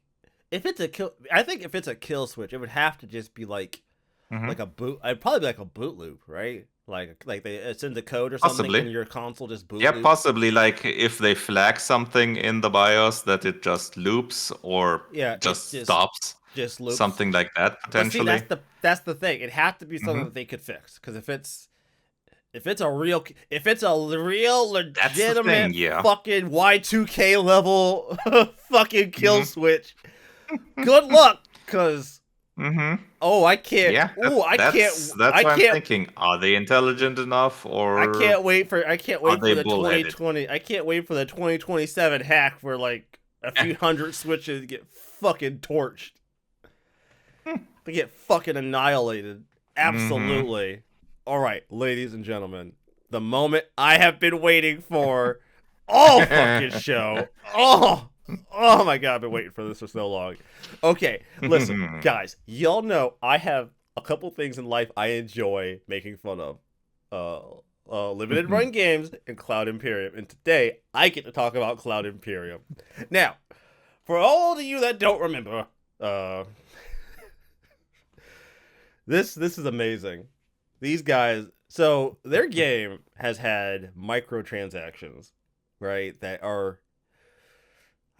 if it's a kill. I think if it's a kill switch, it would have to just be Mm-hmm. like a boot. I'd probably be like a boot loop, right? Like they send the code or something, Possibly. and your console just boot Yeah, loops. possibly like if they flag something in the BIOS that it just loops or Yeah, it just stops. just loops. Something like that But see, potentially. that's the thing. It had to be something Hmm. that they could fix. Because if it's a real That's the thing, legitimate yeah. fucking Y2K level fucking kill Hmm. switch, good luck. Cause Hmm. oh, I can't. Yeah, Oh, that's why I'm thinking. Are they intelligent enough, or I can't are wait for they the bullheaded? 2020. I can't wait for the 2027 hack where like a few hundred switches get fucking torched. They get fucking annihilated. Hmm. Absolutely. All right, ladies and gentlemen, the moment I have been waiting for all fucking show. Oh my god, I've been waiting for this for so long. Okay, listen, guys, y'all know I have a couple things in life I enjoy making fun of. Limited run games and Cloud Imperium. And today I get to talk about Cloud Imperium. Now, for all of you that don't remember, this is amazing. These guys, so their game has had microtransactions, right? That are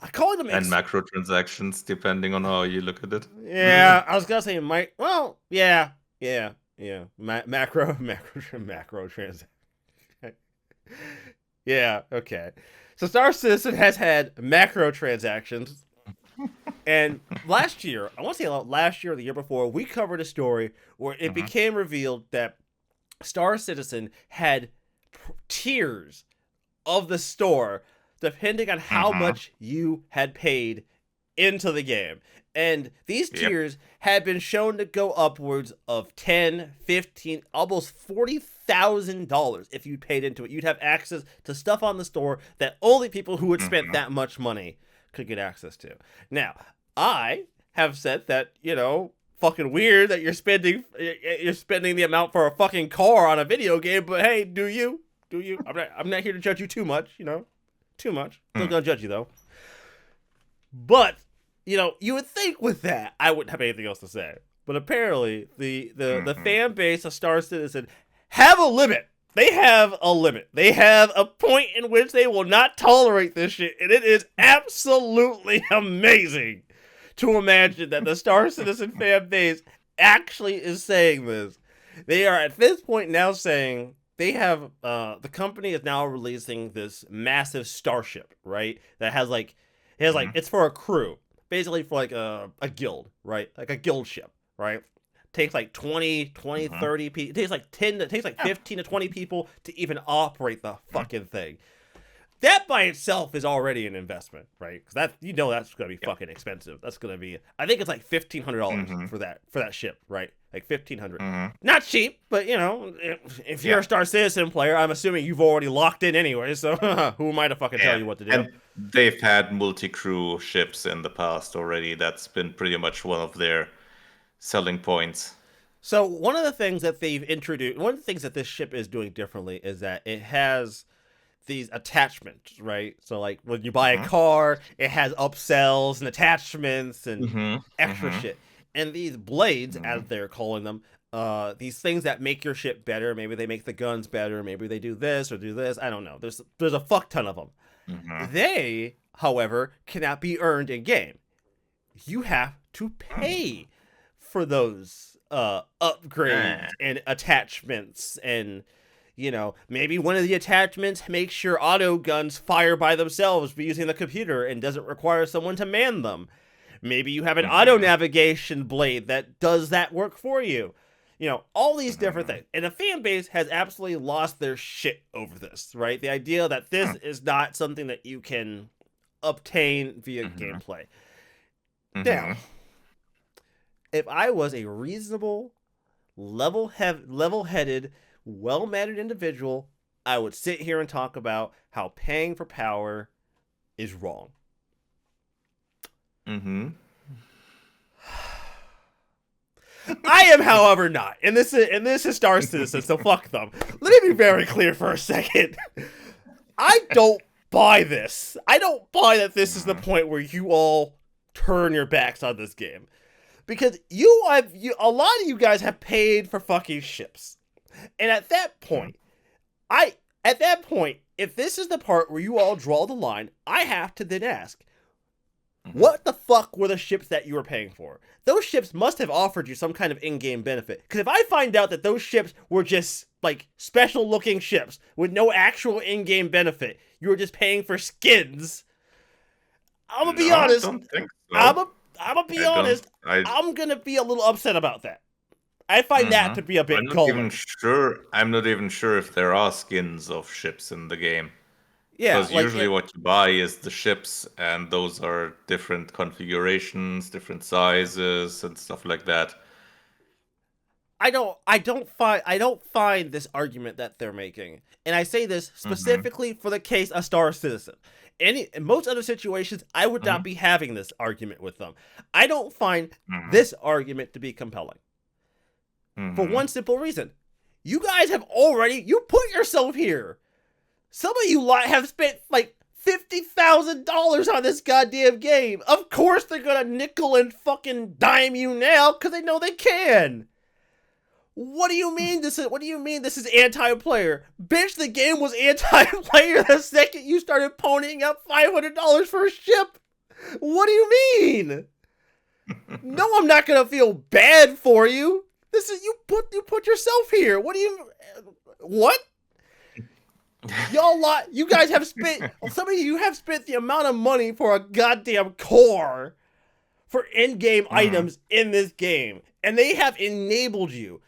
I call them And macrotransactions, depending on how you look at it. yeah, I was gonna say well, yeah. Macro transaction. Yeah, okay. So Star Citizen has had macro transactions, and last year, I want to say last year or the year before, we covered a story where it Hmm. became revealed that Star Citizen had tiers of the store depending on how Hmm. much you had paid into the game. And these Yep. tiers had been shown to go upwards of 10, 15, almost $40,000 if you paid into it. You'd have access to stuff on the store that only people who had spent Hmm. that much money could get access to. Now, I have said that, fucking weird that you're spending the amount for a fucking car on a video game, but hey, do you? Do you? I'm not here to judge you too much, Too much. Still gonna judge you though. But you would think with that I wouldn't have anything else to say. But apparently the Hmm. fan base of Star Citizen have a limit. They have a limit. They have a point in which they will not tolerate this shit, and it is absolutely amazing to imagine that the Star Citizen fan base actually is saying this. They are at this point now saying they have the company is now releasing this massive starship, right? That has like Hmm. it's for a crew, basically for like a guild, right? Like a guild ship, right? Takes like 20, Hmm. 30 people. It takes like 10 it takes like Yeah. 15 to 20 people to even operate the fucking thing. That by itself is already an investment, right? Because that's gonna be Yep. fucking expensive. That's gonna be I think it's like $1,500 Hmm. for that ship, right? Like 1,500. Hmm. Not cheap, but if you're Yeah. a Star Citizen player, I'm assuming you've already locked in anyway. So who am I to fucking tell Yeah. you what to do? And they've had multi-crew ships in the past already. That's been pretty much one of their selling points. So one of the things that they've introduced, one of the things that this ship is doing differently is that it has these attachments, right? So like when you buy a Hmm. car, it has upsells and attachments and Hmm. extra Hmm. shit. And these blades, as Hmm. they're calling them, these things that make your ship better. Maybe they make the guns better. Maybe they do this or do this. I don't know. There's a fuck ton of them. Hmm. They, however, cannot be earned in game. You have to pay for those upgrades Ah. and attachments and maybe one of the attachments makes your auto guns fire by themselves using the computer and doesn't require someone to man them. Maybe you have an auto Hmm. navigation blade that does that work for you. All these different Hmm. things. And the fan base has absolutely lost their shit over this, right? The idea that this is not something that you can obtain via Hmm. gameplay. Now, Hmm. if I was a reasonable, level-headed, well-mannered individual, I would sit here and talk about how paying for power is wrong. Hmm. I am, however, not, and this is Star Citizen, so fuck them. Let me be very clear for a second. I don't buy this. I don't buy that this is the Mhm. point where you all turn your backs on this game. Because a lot of you guys have paid for fucking ships. And at that Mhm. point, I at that point, if this is the part where you all draw the line, I have to then ask, Mhm. what the fuck were the ships that you were paying for? Those ships must have offered you some kind of in-game benefit. Because if I find out that those ships were just like special-looking ships with no actual in-game benefit, you were just paying for skins. I'm gonna No, be I honest. don't think I'm so. a, I'm gonna be I don't. honest. I. I'm gonna be a little upset about that. I find that Hmm. to be a I'm bit not even galling. sure. I'm not even sure if there are skins of ships in the game. Yeah, Because like usually it. what you buy is the ships, and those are different configurations, different sizes, and stuff like that. I don't find this argument that they're making. And I say this Hmm. specifically for the case of Star Citizen. In most other situations, I would not Hmm. be having this argument with them. I don't find Hmm. this argument to be compelling. For Hmm. one simple reason. You guys have already you put yourself here. Some of you have spent like $50,000 on this goddamn game. Of course they're gonna nickel and fucking dime you now because they know they can. What do you mean this is? What do you mean this is anti-player? Bitch, the game was anti-player the second you started ponying up $500 for a ship. What do you mean? No, I'm not gonna feel bad for you. This is you put yourself here. What do you? What? Y'all lot. You guys have spent. Some of you have spent the amount of money for a goddamn core for in-game Hmm. items in this game, and they have enabled you.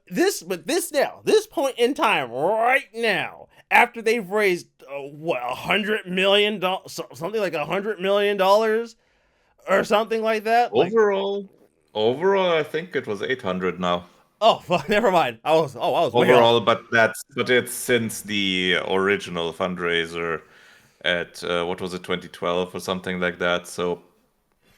This point in time, right now, after they've raised what $100 million, something like $100 million or something like that. Like, Overall, overall, I think it was 800 now. oh, fuck, never mind. I was way off. Overall, but it's since the original fundraiser at what was it, 2012 or something like that. So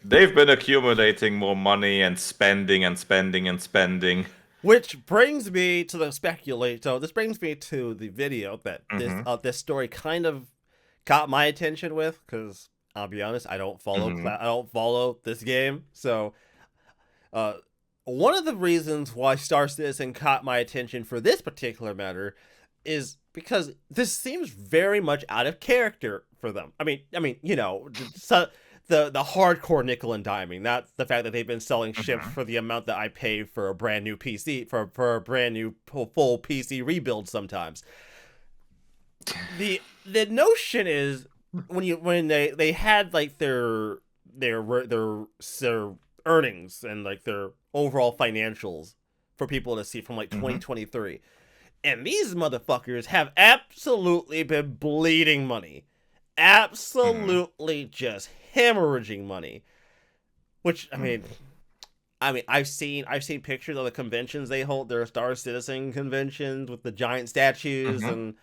they've been accumulating more money and spending and spending and spending. Which brings me to the speculate. So this brings me to the video that Hmm. this story kind of caught my attention with, because I'll be honest, Hmm. I don't follow this game. So Uh, one of the reasons why Star Citizen caught my attention for this particular matter is because this seems very much out of character for them. You know, the hardcore nickel and diming, not the fact that they've been selling ships Hmm. for the amount that I pay for a brand new PC for a brand new full PC rebuild. Sometimes the notion is when they had like their earnings and like their overall financials for people to see from like Hmm. 2023, and these motherfuckers have absolutely been bleeding money, Hmm. absolutely just hemorrhaging money. Which I've seen pictures of the conventions they hold, their Star Citizen conventions with the giant statues Hmm. and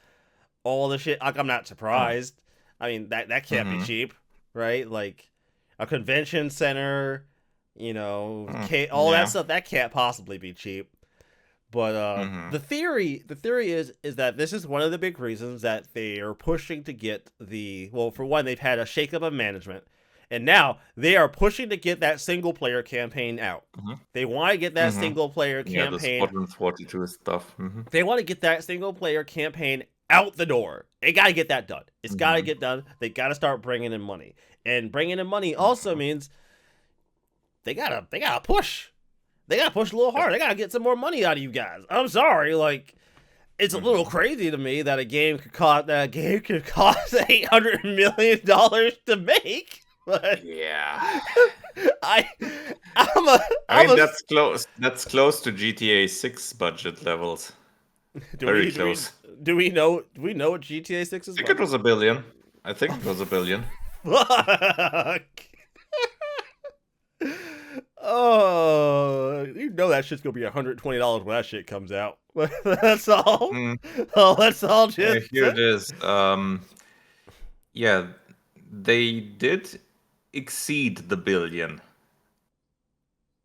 all the shit. Like, I'm not Oh. surprised. I mean, that can't be Hmm. cheap, right? Like a convention center, you know, all that Yeah. stuff that can't possibly be cheap. But Hmm. the theory is that this is one of the big reasons that they are pushing to get the well. For one, they've had a shakeup of management, and now they are pushing to get that single player campaign out. Hmm. They want to get that Hmm. single player Yeah, the campaign Squadron 42 stuff. they want to get that single player campaign out the door. They got to get that done. It's got to Hmm. get done. They got to start bringing in money. And bringing in money also means they got to push. They got to push a little Yep. harder. They got to get some more money out of you guys. I'm sorry, like it's a little Hmm. crazy to me that a game could cost $800 million to make. But Yeah. I I I'm mean, a that's close. That's close to GTA 6 budget levels. do Very we do we close. do we know what GTA 6's I think it budget? was a billion. I think Oh, it was a billion. fuck. Oh, you know that shit's gonna be $120 when that shit comes out. That's all. Mm, Oh, that's all. Just here it is. Yeah, they did exceed the billion.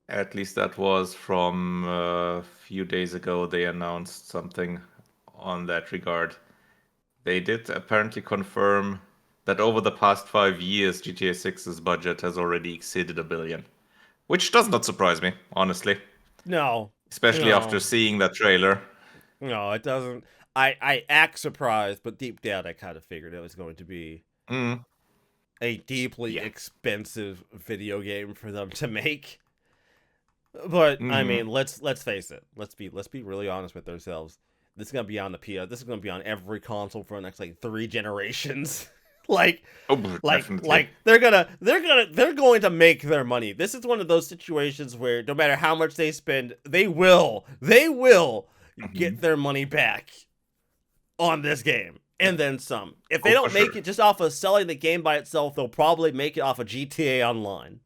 At least that was from a few days ago. They announced something on that regard. They did apparently confirm that over the past 5 years, GTA 6's budget has already exceeded a billion, which does not surprise me, honestly, No, especially after no, seeing that trailer. no, it doesn't. I act surprised, but deep down, I kind of figured it was going to be Mm, a deeply yeah. expensive video game for them to make. But I Hmm. mean, let's face it. Let's be really honest with ourselves. This is gonna be on the PS. This is gonna be on every console for the next like 3 generations. like Oh, like definitely. like they're going to make their money. This is one of those situations where no matter how much they spend, they will Hmm. get their money back on this game and then some. If they Oh, for don't make sure. it just off of selling the game by itself, they'll probably make it off of GTA Online.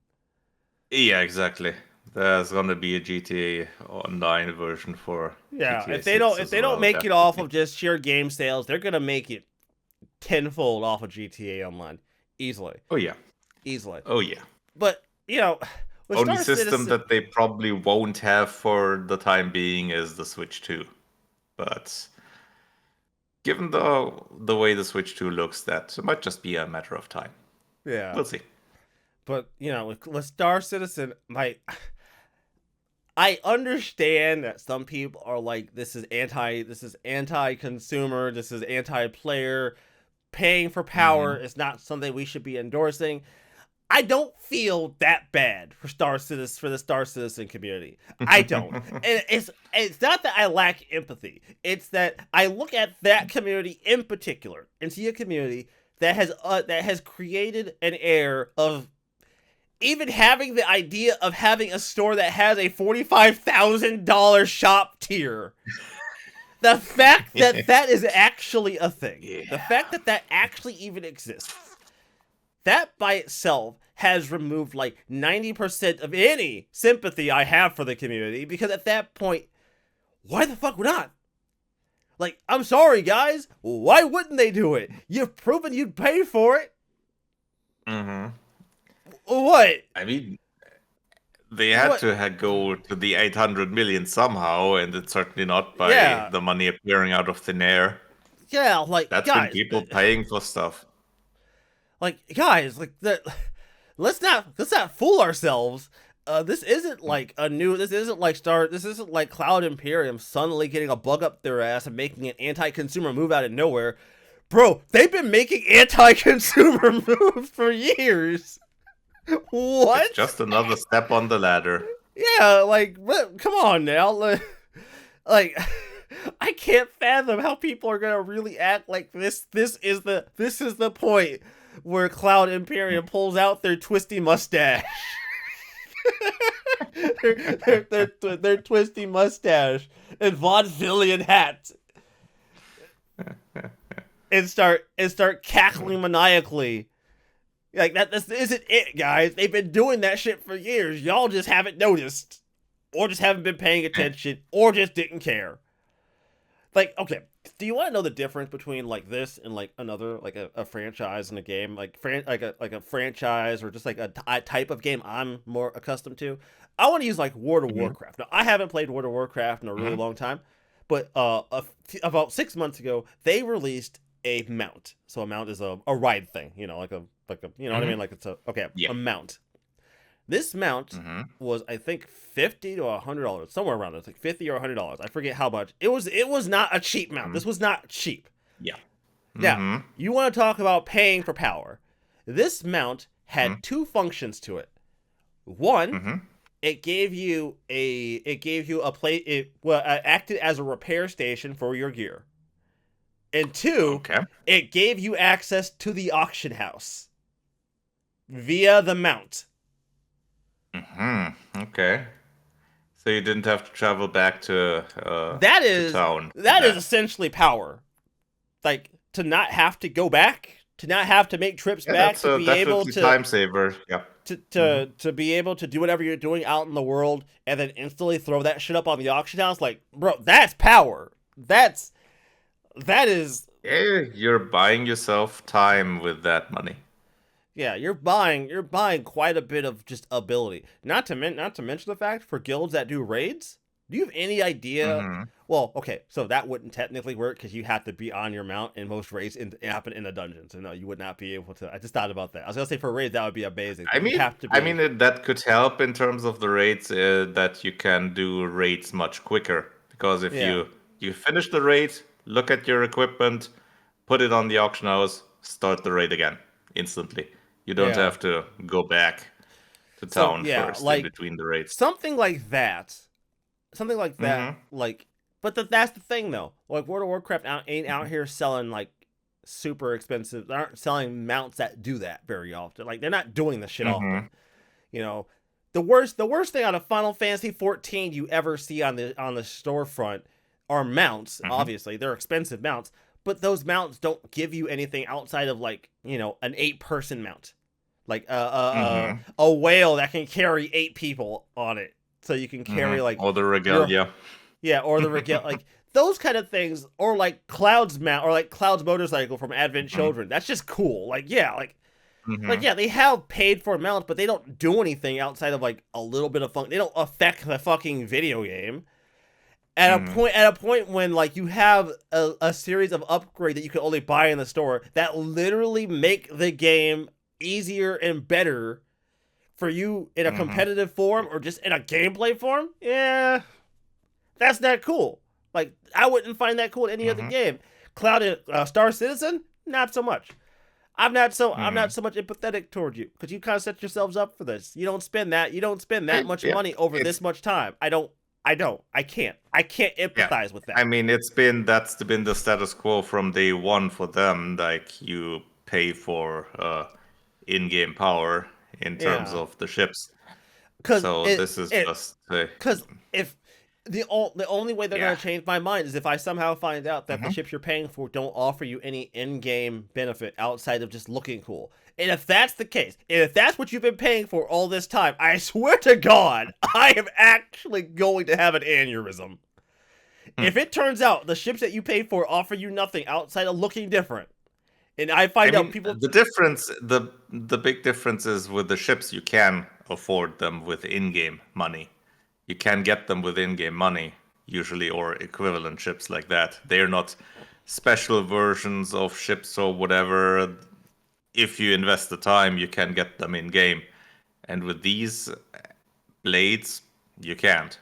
Yeah, exactly. There's gonna be a GTA Online version for Yeah, GTA 6 if as they don't well, make it off definitely. of just sheer game sales, they're gonna make it tenfold off of GTA Online, easily, Oh yeah. easily. Oh yeah. But with Only Star system Citizen, that they probably won't have for the time being is the Switch 2. But given the way the Switch 2 looks, that it might just be a matter of time. yeah. We'll see. But with Star Citizen, I understand that some people are like, this is anti-consumer, this is anti-player. Paying for power Hmm. is not something we should be endorsing. I don't feel that bad for the Star Citizen community. I don't. And it's not that I lack empathy. It's that I look at that community in particular and see a community that has created an air of even having the idea of having a store that has a $45,000 shop tier. The fact that that is actually a thing, the Yeah. fact that that actually even exists, that by itself has removed like 90% of any sympathy I have for the community, because at that point, why the fuck not? Like, I'm sorry, guys. Why wouldn't they do it? You've proven you'd pay for it. Hmm. What? I mean, they had What? to go to the 800 million somehow, and it's certainly not by Yeah. the money appearing out of thin air. Yeah, like, That's been guys. people paying for stuff. Like, guys, like, that. Let's not fool ourselves. This isn't like a new. This isn't like Star. This isn't like Cloud Imperium suddenly getting a bug up their ass and making an anti-consumer move out of nowhere. Bro, they've been making anti-consumer moves for years. It's What? just another step on the ladder. Yeah, like, come on now. Like, I can't fathom how people are gonna really act like this. This is the point where Cloud Imperium pulls out their twisty mustache. their twisty mustache and vaudevillian hat and start cackling maniacally. Like that. This isn't it, guys. They've been doing that shit for years. Y'all just haven't noticed, or just haven't been paying attention, or just didn't care. Like, okay, do you want to know the difference between like this and like another like a franchise in a game, like a franchise or just like a type of game I'm more accustomed to? I want to use like World of Hmm. Warcraft. Now, I haven't played World of Warcraft in a really Hmm. long time, but about 6 months ago they released a mount. So a mount is a ride thing, like a you know what I mean, Hmm. like it's a Yeah. mount. This mount Hmm. was, I think, $50 to $100, somewhere around there. It's like $50 or $100. I forget how much. It was not a cheap mount. Hmm. This was not cheap. Yeah. Now, Hmm. you want to talk about paying for power? This mount Hmm. had two functions to it. One, Hmm. it gave you a plate. It acted as a repair station for your gear. And two, Okay. it gave you access to the auction house via the mount. Hmm. Okay. So you didn't have to travel back That to is town for that is that. essentially power. Like, to not have to go back, to not have to make trips Yeah, back, that's to a be able definitely time saver. Yeah. to Hmm. to to be able to do whatever you're doing out in the world and then instantly throw that shit up on the auction house. Like, bro, that's power. That is Yeah, you're buying yourself time with that money. yeah, you're buying quite a bit of just ability. Not to mention the fact, for guilds that do raids, do you have any idea Hmm. Well, okay, so that wouldn't technically work because you have to be on your mount, and most raids happen in a dungeon. So no, you would not be able to. I just thought about that. I was gonna say for raids that would be amazing, I but you mean, have to be. that could help in terms of the raids, that you can do raids much quicker. Because if Yeah, you finish the raid, look at your equipment, put it on the auction house, start the raid again instantly. You don't yeah. have to go back to So town yeah, first in like between the raids. something like that, something like that, Mm-hmm. like. But that's the thing though. Like World of Warcraft ain't out here selling like super expensive. They aren't selling mounts that do that very often. Like they're not doing this shit often. Mm-hmm. You know, the worst thing out of Final Fantasy 14 you ever see on the storefront are mounts. Mm-hmm. Obviously, they're expensive mounts, but those mounts don't give you anything outside of like an 8-person mount, like Mm-hmm. a whale that can carry 8 people on it, so you can carry Mm-hmm. like Or the your regalia. yeah, or the regal like those kind of things, or like Cloud's mount, or like Cloud's motorcycle from Advent Mm-hmm. Children. That's just cool. Like yeah, like Mm-hmm. yeah, they have paid for mounts, but they don't do anything outside of like a little bit of fun. They don't affect the fucking video game. Mm-hmm. At a point when like you have a series of upgrade that you can only buy in the store that literally make the game easier and better for you in a Mm-hmm. competitive form or just in a gameplay form, yeah, that's not cool. Like I wouldn't find that cool in any other Mm-hmm. game. Cloud Star Citizen, not so much. I'm Mm-hmm. not so much empathetic toward you because you kind of set yourselves up for this. You don't spend that much Yeah, money over it's this much time. I can't yeah. empathize with I that. mean, that's been the status quo from day one for them. Like you pay for in-game power in terms Yeah, of the ships. because So this is it just because if the only way they're yeah. gonna change my mind is if I somehow find out that the Hmm. ships you're paying for don't offer you any in-game benefit outside of just looking cool. And if that's the case, and if that's what you've been paying for all this time, I swear to God, I am actually going to have an aneurysm. If it turns out the ships that you pay for offer you nothing outside of looking different, and I I find out mean, people, the big difference is with the ships, you can afford them with in-game money. You can get them with in-game money, usually, or equivalent ships like that. They're not special versions of ships or whatever. If you invest the time, you can get them in-game. And with these blades, you can't.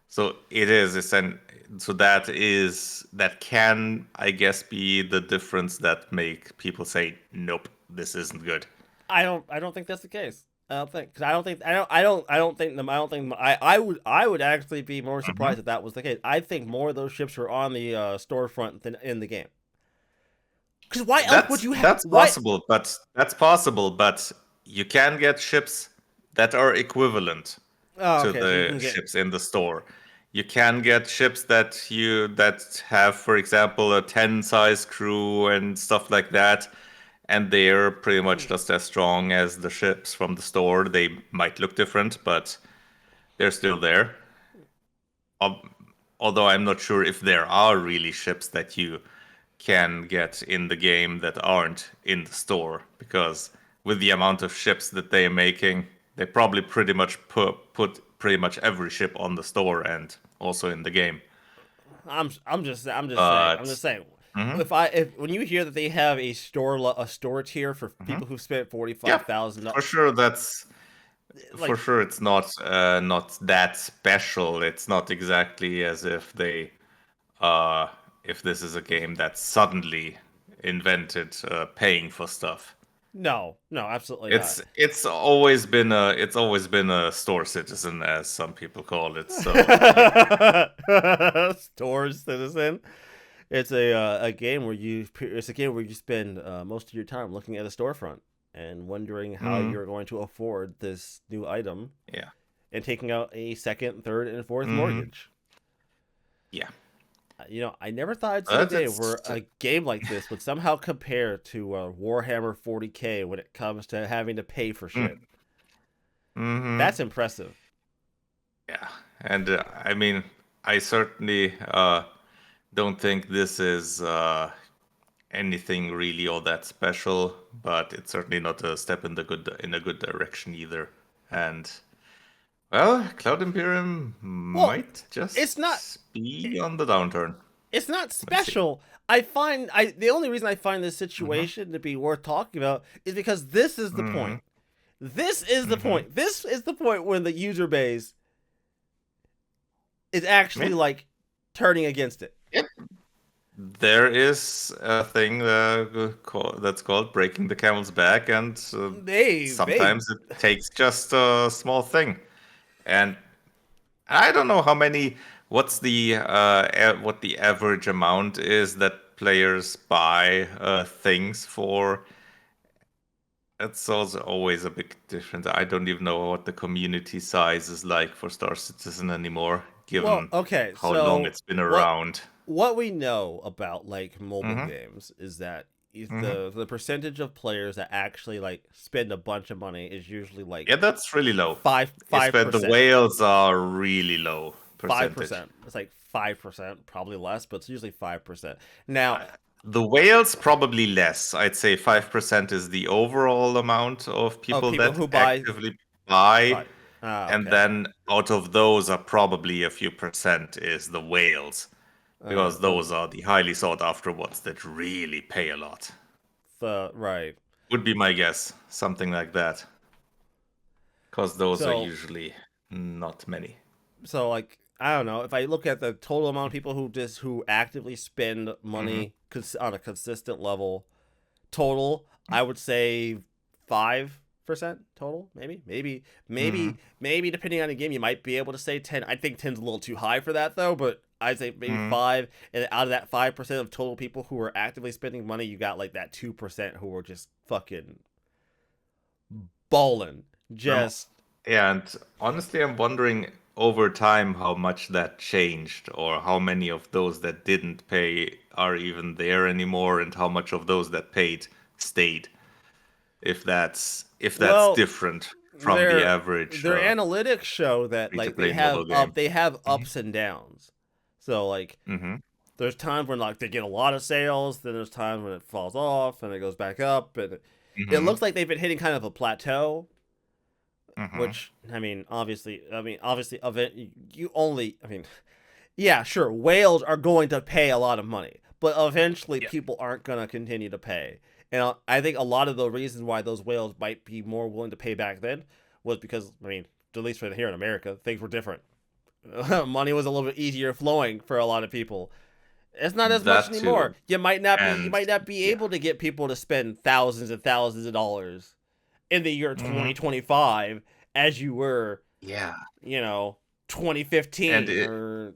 So it is, so that can, I guess, be the difference that make people say, nope, this isn't good. I don't think that's the case. I don't think because I don't think I would actually be more Hmm. surprised if that was the case. I think more of those ships are on the storefront than in the game. Because why else would you have That's why? possible, but you can get ships that are equivalent Oh, to okay, so you the can get ships in the store. You can get ships that have, for example, a 10 size crew and stuff like that, and they're pretty much just as strong as the ships from the store. They might look different, but they're still there. Al- Although I'm not sure if there are really ships that you can get in the game that aren't in the store, because with the amount of ships that they're making, they probably pretty much put pretty much every ship on the store and also in the game. I'm But just saying. mhm, If when you hear that they have a store tier for mhm. people who spent Yeah, 45,000, for sure that's for like sure it's not that special. It's not exactly as uh if this is a game that suddenly invented paying for stuff. no, no, absolutely not. It's always been a store citizen, as some people call it. So yeah. Store Citizen. A game where you spend most of your time looking at a storefront and wondering how Hmm. you're going to afford this new item Yeah. and taking out a second, third, and fourth Hmm. mortgage. Yeah. I never thought I'd see a But day it's where a game like this would somehow compare to Warhammer 40K when it comes to having to pay for shit. mm-hmm. That's impressive. Yeah. And I mean, I certainly don't think this is anything really all that special, but it's certainly not a step in a good direction either. And Well, Cloud Imperium Well, might it's not. just be on the downturn. It's not Let's see. special. I find I the only reason I find this Mm-hmm. situation to be worth talking about is because this is the Mm-hmm. point. This is the Mm-hmm. point. This is the point when the user base is actually Yeah. like turning against it. Yep. There is a thing that's called breaking the camel's back, and They sometimes it takes just a small thing. And I don't know how many. What's the what the average amount is that players buy things for? It's also always a big difference. I don't even know what the community size is like for Star Citizen anymore, well, given okay, how long so it's been what around. what we know about like mobile Mm-hmm. games is that Mm-hmm. the percentage of players that actually like spend a bunch of money is usually Yeah, like that's really low. five It's five but the percent. whales are really low percentage. 5%. It's like 5%, probably less, but it's usually 5%. Now, Uh, The whales probably less. I'd say 5% is the overall amount of of people people that who actively buy, buy. Ah, and okay. then out of those are probably a few percent is the whales, because So those are the highly sought after ones that really pay a lot. the right. Would be my guess, something like that, because those are So usually not many. like I don't know if I look at the total amount of people who actively spend Hmm. money on a consistent level total, I would say 5% total, Hmm. maybe depending on the game, you might be able to say 10. I think 10's a little too high for that though, but I'd say maybe Hmm. 5. And out of that 5% of total people who are actively spending money, you got like that 2% who are just fucking balling. Just Yeah, and honestly, I'm wondering over time how much that changed, or how many of those that didn't pay are even there anymore, and how much of those that paid stayed. If that's well, different from the their average their analytics show that like free-to-play mobile game. they have Hmm. ups and downs. So like Hmm. there's times when like they get a lot of sales, then there's times when it falls off and it goes back up, and it Hmm. looks like they've been hitting kind of a plateau. Hmm. Which obviously, of it you only yeah, sure, whales are going to pay a lot of money, but eventually Yeah. people aren't going to continue to pay. And I think a lot of the reasons why those whales might be more willing to pay back then was because at least for here in America, things were different. Money was a little bit easier flowing for a lot of people. It's not as much That anymore. too. You And might not be yeah. able to get people to spend thousands and thousands of dollars in the year Hmm. 2025 as you were, Yeah. you know, And 2015 it, or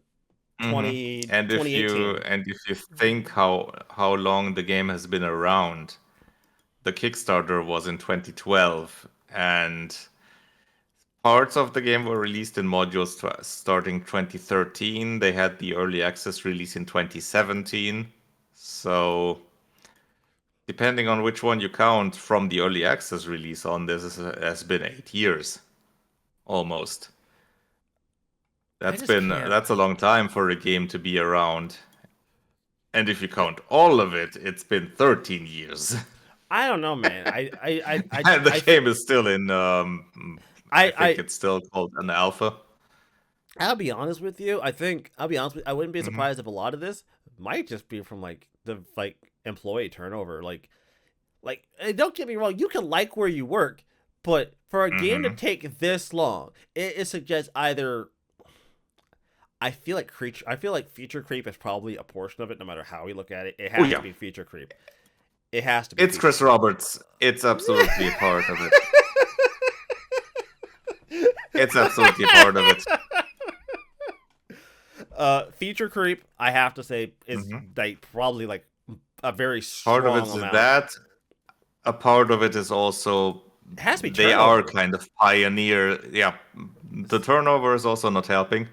hmm 2018. and if you think how long the game has been around, the Kickstarter was in 2012, and parts of the game were released in modules starting 2013. They had the early access release in 2017. So, depending on which one you count from the early access release on, has been 8 years almost. I just can't. That's a long time for a game to be around. And if you count all of it, it's been 13 years. I don't know, man. And the game is still in, I think I it's still called an alpha. I'll be honest with you. I'll be honest with you, I wouldn't be Hmm. surprised if a lot of this might just be from like the employee turnover. Don't get me wrong, you can like where you work, but for a game to Hmm. take this long, it suggests either I feel like feature creep is probably a portion of it, no matter how we look at it. It Oh, has to yeah. be feature creep. It has to be It's feature Chris creep. Roberts. It's absolutely a part of it. It's absolutely a part of it. Feature creep, I have to say, is Hmm. like probably like a very Part of it strong is amount. that. A part of it is also It has to be they are turnover. kind of pioneer. Yeah, the turnover is also not helping.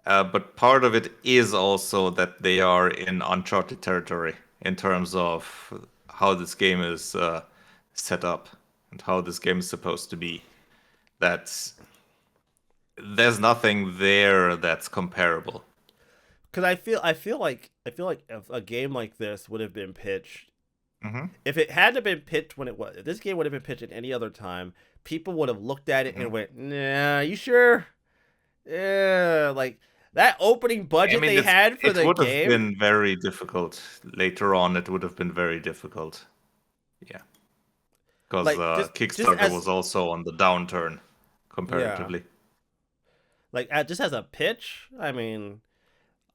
But part of it is also that they are in uncharted territory in terms of how this game is set up and how this game is supposed to be. That's There's nothing there that's comparable. Because I feel like if a game like this would have been pitched Mm-hmm. If it hadn't been pitched when it was, if this game would have been pitched at any other time, people would have looked at it Mm-hmm. and went, "Nah, you sure? Yeah, like that opening I budget mean, they had for it the would have game." been very difficult later on. It would have been very difficult. Yeah, because Like just Kickstarter as was also on the downturn yeah, comparatively. like just as a pitch, I mean,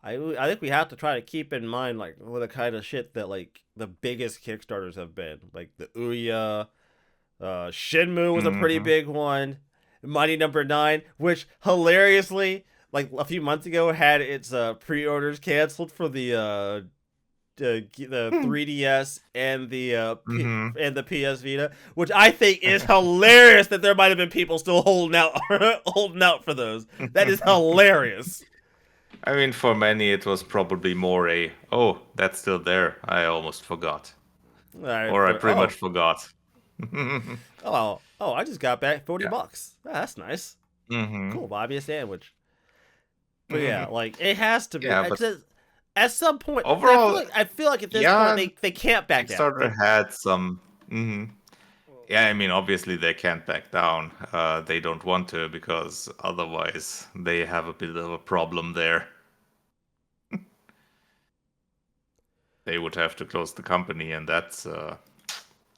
I think we have to try to keep in mind like what the kind of shit that like the biggest Kickstarters have been, like the Ouya, Shenmue was a pretty Mm-hmm. big one. Mighty Number Nine, which hilariously, like a few months ago, had its pre-orders canceled for the 3DS and Mm-hmm. and the PS Vita, which I think is hilarious. That there might have been people still holding out holding out for those. That is hilarious. I mean, for many, it was probably more oh, that's still there. I almost forgot. All right, Or I pretty much forgot. I just got back 40 Yeah. bucks. Ah, that's nice. Mm-hmm. Cool, buy me a sandwich. But yeah, like it has to be. Yeah, but At some point, overall, I feel like at this point yeah, they can't back out. Kickstarter had some. Mhm. Yeah, I mean, obviously they can't back down. They don't want to because otherwise they have a bit of a problem there. They would have to close the company, and that's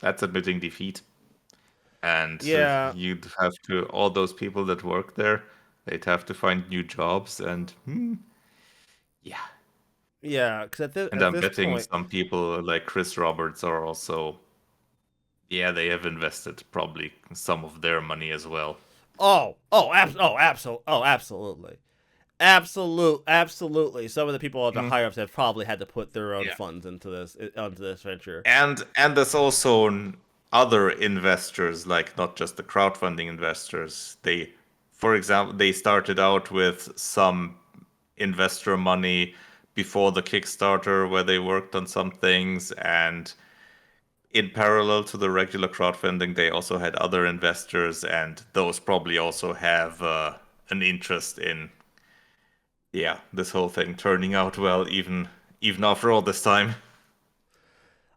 admitting defeat. And Yeah, you'd have to all those people that work there, they'd have to find new jobs, and yeah. yeah. Because And at I'm this betting point, some people like Chris Roberts are also, yeah, they have invested probably some of their money as well. absolutely, absolutely. Some of the people at the Mm, higher ups have probably had to put their own yeah. funds onto this venture. And there's also other investors, like not just the crowdfunding investors. They, for example, they started out with some investor money before the Kickstarter, where they worked on some things, and in parallel to the regular crowdfunding, they also had other investors, and those probably also have an interest in, yeah, this whole thing turning out well, even after all this time.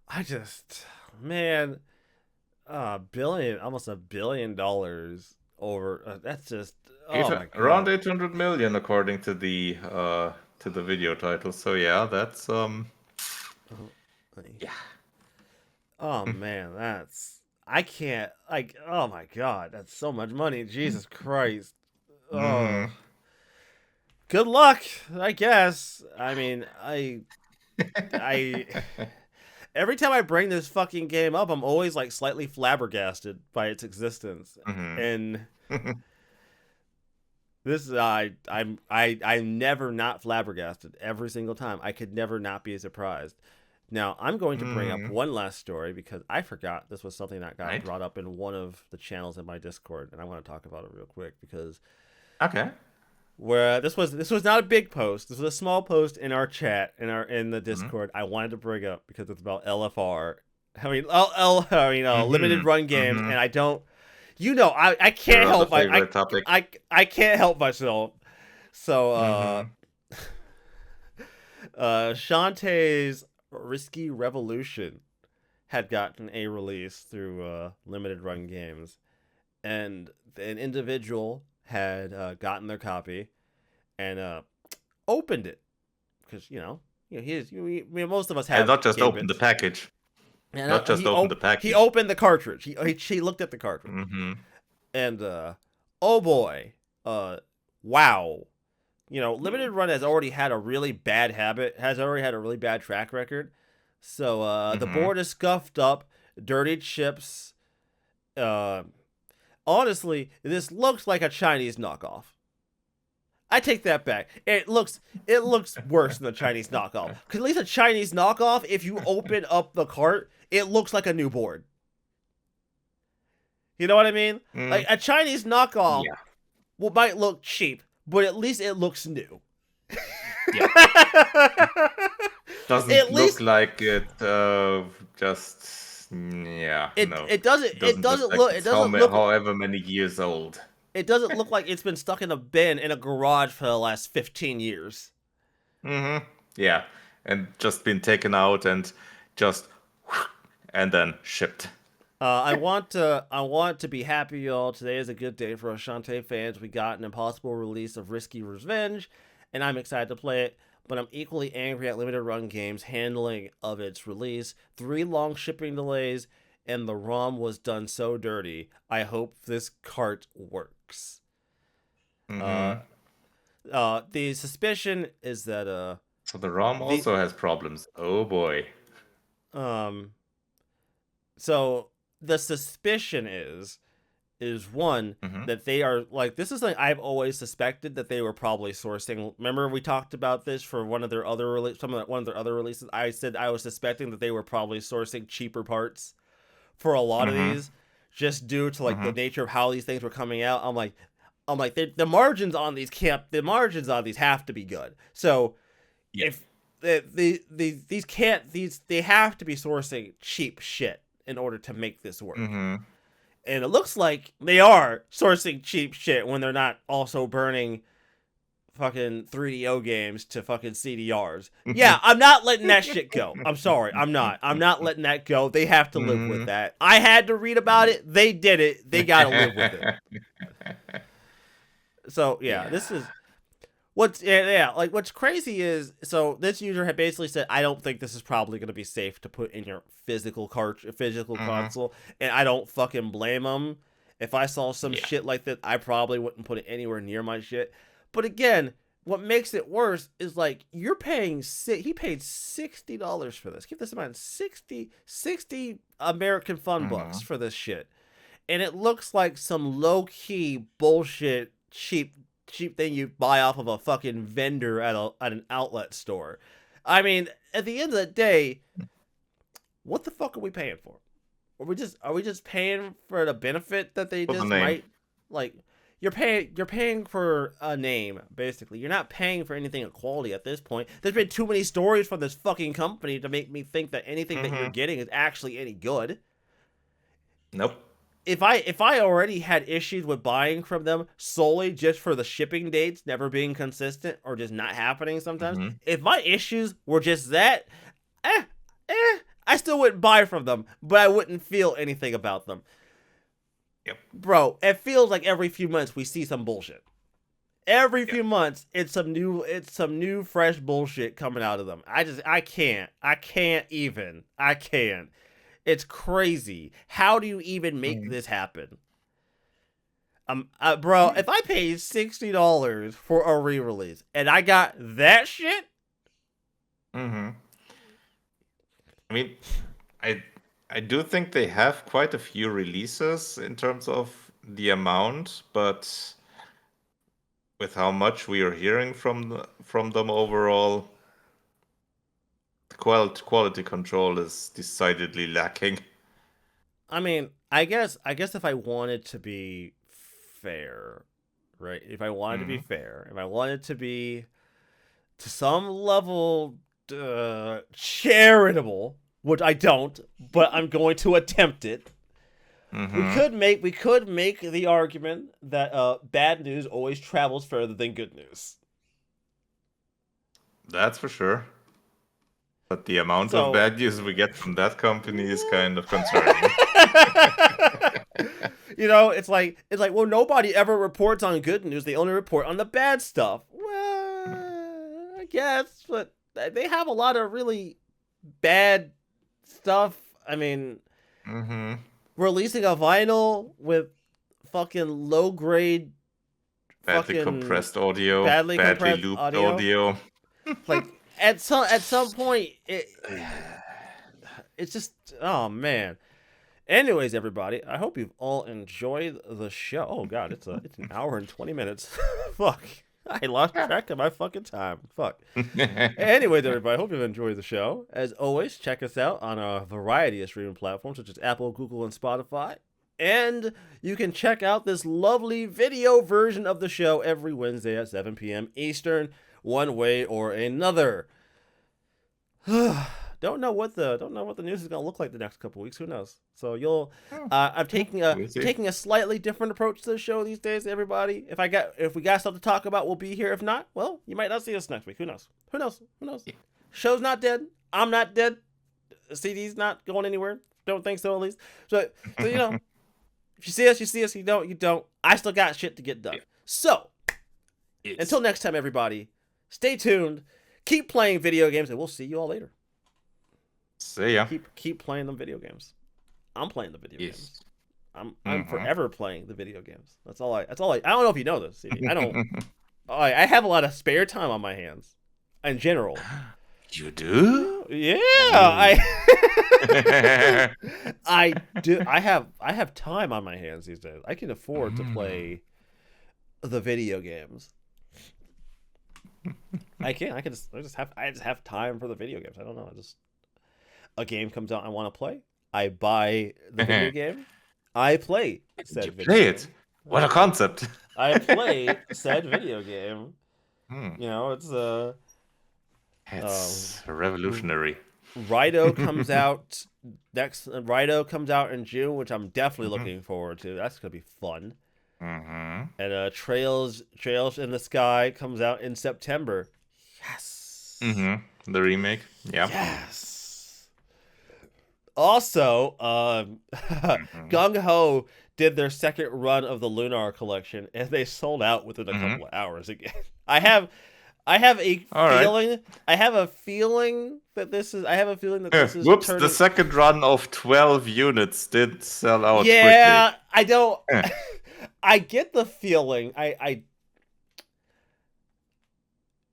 I just, man, almost $1 billion over. That's just, oh my Around god. 800 million, according to the video title. So yeah, that's Oh, yeah. oh, man, that's I can't like. Oh my god, that's so much money. Jesus Christ. Mm-hmm. Oh, good luck. I guess. I mean, I every time I bring this fucking game up, I'm always like slightly flabbergasted by its existence, Mm-hmm. and this is I'm never not flabbergasted every single time. I could never not be surprised. Now I'm going to bring up Mm-hmm. one last story because I forgot this was something that got Right. brought up in one of the channels in my Discord, and I want to talk about it real quick because Okay. where this was not a big post. This was a small post in our chat in the Mm-hmm. Discord. I wanted to bring up because it's about LFR. Limited Mm-hmm. run games, Mm-hmm. and I don't. You know, I Your can't other help favorite topic. I can't help myself. So Mm-hmm. Shantae's Risky Revolution had gotten a release through limited run games, and an individual had gotten their copy and opened it because most of us And have not just open the gambits, package. and Not just open the he package. opened the cartridge. He looked at the cartridge, Mm-hmm. and oh boy, wow. Limited Run has already had a really bad habit, has already had a really bad track record. So the Mm-hmm. board is scuffed up, dirty chips. Uh, Honestly, this looks like a Chinese knockoff. I take that back. It looks worse than the Chinese knockoff. Because at least a Chinese knockoff, if you open up the cart, it looks like a new board. You know what I mean? Mm, Like a Chinese knockoff yeah. might look cheap, but at least it looks new. Yeah. Doesn't At look least like it. Just yeah. No. it doesn't Doesn't look like it it's doesn't look however many years old. it doesn't look like it's been stuck in a bin in a garage for the last 15 years. Mm-hmm. Yeah, and just been taken out and just and then shipped. I want to be happy, y'all. Today is a good day for Ashante fans. We got an impossible release of Risky Revenge, and I'm excited to play it. But I'm equally angry at Limited Run Games' handling of its release. 3 long shipping delays, and the ROM was done so dirty. I hope this cart works. Mm-hmm. The suspicion is that So the ROM also has problems. Oh boy. um so the suspicion is one Mm-hmm. that they are like, this is like, I've always suspected that they were probably sourcing. Remember we talked about this for one of their other one of their other releases. I said I was suspecting that they were probably sourcing cheaper parts for a lot of Mm-hmm. these, just due to like Mm-hmm. the nature of how these things were coming out. I'm like the margins on these have to be good. So Yeah. if they have to be sourcing cheap shit in order to make this work. Mm-hmm. And it looks like they are sourcing cheap shit when they're not also burning fucking 3DO games to fucking CDRs. Yeah, I'm not letting that shit go. I'm sorry, I'm not. I'm not letting that go. They have to live with that. I had to read about it. They did it. They gotta live with it. So yeah, this is what's like what's crazy is, so this user had basically said, I don't think this is probably going to be safe to put in your physical console, and I don't fucking blame them. If I saw some Yeah. shit like that, I probably wouldn't put it anywhere near my shit. But again, what makes it worse is like you're paying he paid $60 for this. Keep this in mind, 60 American fun bucks for this shit. And it looks like some low-key bullshit cheap thing you buy off of a fucking vendor at an outlet store. I mean, at the end of the day, what the fuck are we paying for? Are we just paying for the benefit that they For the just name. might, like, you're paying for a name, basically. You're not paying for anything of quality at this point. There's been too many stories from this fucking company to make me think that anything that you're getting is actually any good. Nope. If I already had issues with buying from them solely just for the shipping dates never being consistent or just not happening sometimes, if my issues were just that, I still wouldn't buy from them, but I wouldn't feel anything about them. Yep. Bro, it feels like every few months we see some bullshit. Every few months it's some new fresh bullshit coming out of them. I can't even. It's crazy. How do you even make this happen? Bro, if I paid $60 for a re-release and I got that shit, I mean, I do think they have quite a few releases in terms of the amount, but with how much we are hearing from them overall, the quality control is decidedly lacking. I mean, I guess if I wanted to be fair, right? If I wanted to be fair, if I wanted to be to some level charitable, which I don't, but I'm going to attempt it. We could make the argument that bad news always travels further than good news. That's for sure. But the amount of bad news we get from that company is kind of concerning. You know, it's like, well, nobody ever reports on good news. They only report on the bad stuff. Well, I guess, but they have a lot of really bad stuff. I mean, releasing a vinyl with fucking low grade, badly compressed audio, badly compressed looped audio. Like at some point, it's just, oh man. Anyways, everybody, I hope you've all enjoyed the show. Oh god, it's an hour and 20 minutes. Fuck. I lost track of my fucking time. Fuck. Anyways, everybody, I hope you've enjoyed the show. As always, check us out on a variety of streaming platforms such as Apple, Google, and Spotify. And you can check out this lovely video version of the show every Wednesday at 7 p.m. Eastern, one way or another. Don't know what the news is gonna look like the next couple weeks. Who knows? So I'm taking a slightly different approach to the show these days. Everybody, if we got stuff to talk about, we'll be here. If not, well, you might not see us next week. Who knows? Show's not dead. I'm not dead. CD's not going anywhere. Don't think so, at least. So you know, if you see us, you see us. You don't, you don't. I still got shit to get done. Yeah. So Yes. until next time, everybody, stay tuned. Keep playing video games, and we'll see you all later. See ya. Keep playing them video games. I'm playing the video games. I'm Mhm. forever playing the video games. That's all I. I don't know if you know this, CD. I don't. I have a lot of spare time on my hands, in general. You do? Yeah, I do. I have time on my hands these days. I can afford to play the video games. I can. I just have time for the video games. I don't know. A game comes out I want to play. I buy the video game. I play said you video play game. it? What a concept! I play said video game. Hmm. You know, It's revolutionary. Rido comes out next. Rido comes out in June, which I'm definitely looking forward to. That's gonna be fun. Mm-hmm. And Trails in the Sky comes out in September. Yes. Mm-hmm. The remake. Yeah. Yes. Also, Gung Ho did their second run of the Lunar collection, and they sold out within a couple of hours again. I have a feeling. Right. I have a feeling that this is. Whoops! The second run of 12 units did sell out. Yeah, quickly. I don't. I get the feeling.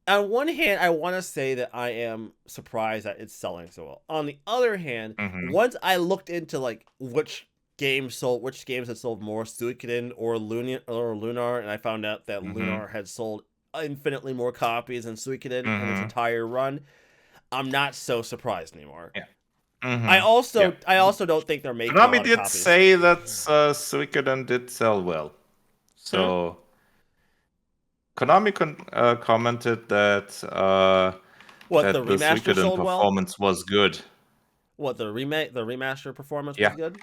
On one hand, I want to say that I am surprised that it's selling so well. On the other hand, once I looked into like which games had sold more, Suikoden or Lunar, and I found out that Lunar had sold infinitely more copies than Suikoden in its entire run, I'm not so surprised anymore. Yeah. I also don't think they're making. Konami did say that Suikoden did sell well, so. Konami commented that the remaster sold performance was good. What, the remaster performance was good?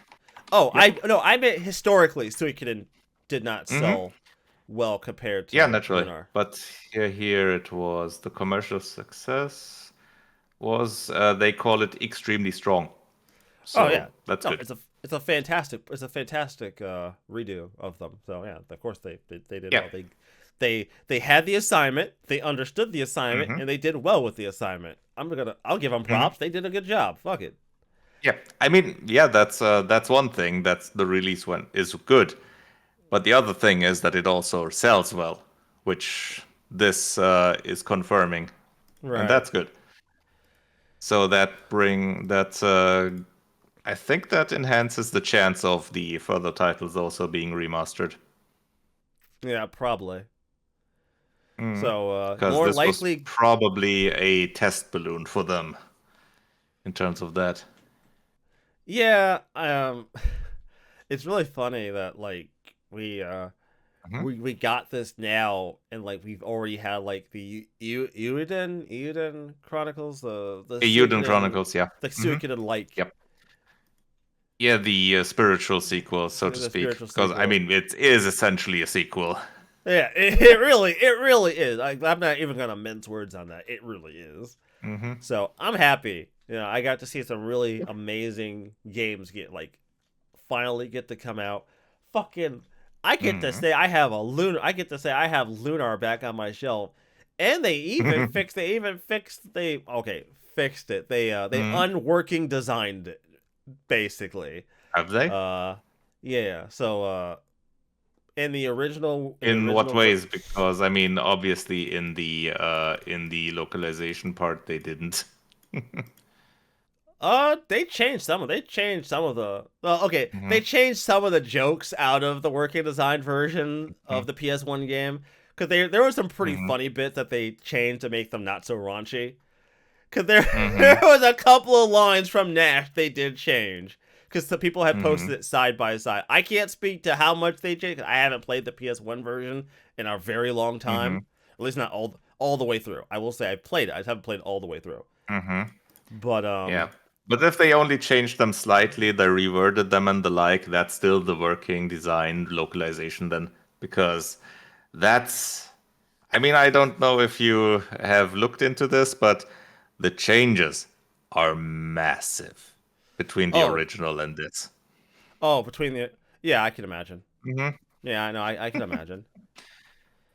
Oh, yep. I meant historically Suikoden did not sell well compared to naturally. Lunar. But here it was the commercial success was they call it extremely strong. So that's good. It's a fantastic redo of them. So yeah, of course they did well. They had the assignment, they understood the assignment, and they did well with the assignment. I'll give them props. They did a good job. Fuck it. Yeah, I mean, that's one thing. That's the release one is good, but the other thing is that it also sells well, which this is confirming, and that's good. So I think that enhances the chance of the further titles also being remastered. Yeah, probably. So more likely, was probably a test balloon for them in terms of that. Yeah, it's really funny that like we got this now, and like we've already had like the Euden Chronicles, the Euden Chronicles, yeah, the Suikoden like. Yep. Yeah, the spiritual sequel, so to speak, because I mean it is essentially a sequel. Yeah, it really is. I'm not even gonna mince words on that. It really is. So I'm happy. You know, I got to see some really amazing games finally get to come out. Fucking, I get to say I have Lunar. I get to say I have Lunar back on my shelf, and they even fixed. They fixed it. They unworking designed it, basically. Have they? Yeah. So. In the original. In what ways? Because I mean, obviously, in the localization part, they didn't. They changed some of the. They changed some of the jokes out of the working design version of the PS1 game, because there were some pretty funny bits that they changed to make them not so raunchy. Because there was a couple of lines from Nash they did change. Because the people had posted it side by side. I can't speak to how much they changed. I haven't played the PS1 version in a very long time. At least not all the way through. I will say I've played it. I just haven't played all the way through. But yeah. But if they only changed them slightly, they reworded them and the like, that's still the working design localization then. Because that's... I mean, I don't know if you have looked into this, but the changes are massive between the Oh, original and this. between the yeah, I can imagine. Mm-hmm. Yeah, I know, I can imagine.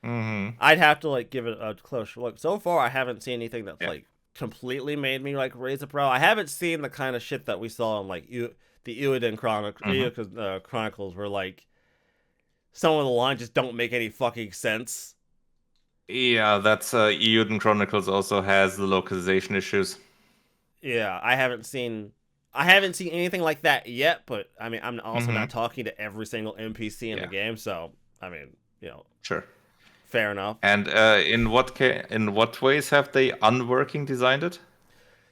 Mm-hmm. I'd have to like give it a close look. So far, I haven't seen anything that's Yeah. like completely made me like raise a pro. I haven't seen the kind of shit that we saw in like the Ueden Mm-hmm. Chronicles, where like some of the lines just don't make any fucking sense. Yeah, that's Euden Chronicles also has the localization issues. Yeah, I haven't seen anything like that yet. But I mean, I'm also not Mm-hmm. talking to every single NPC in the Yeah, game, so I mean, you know, sure. fair enough. And in what ways have they unworking designed it?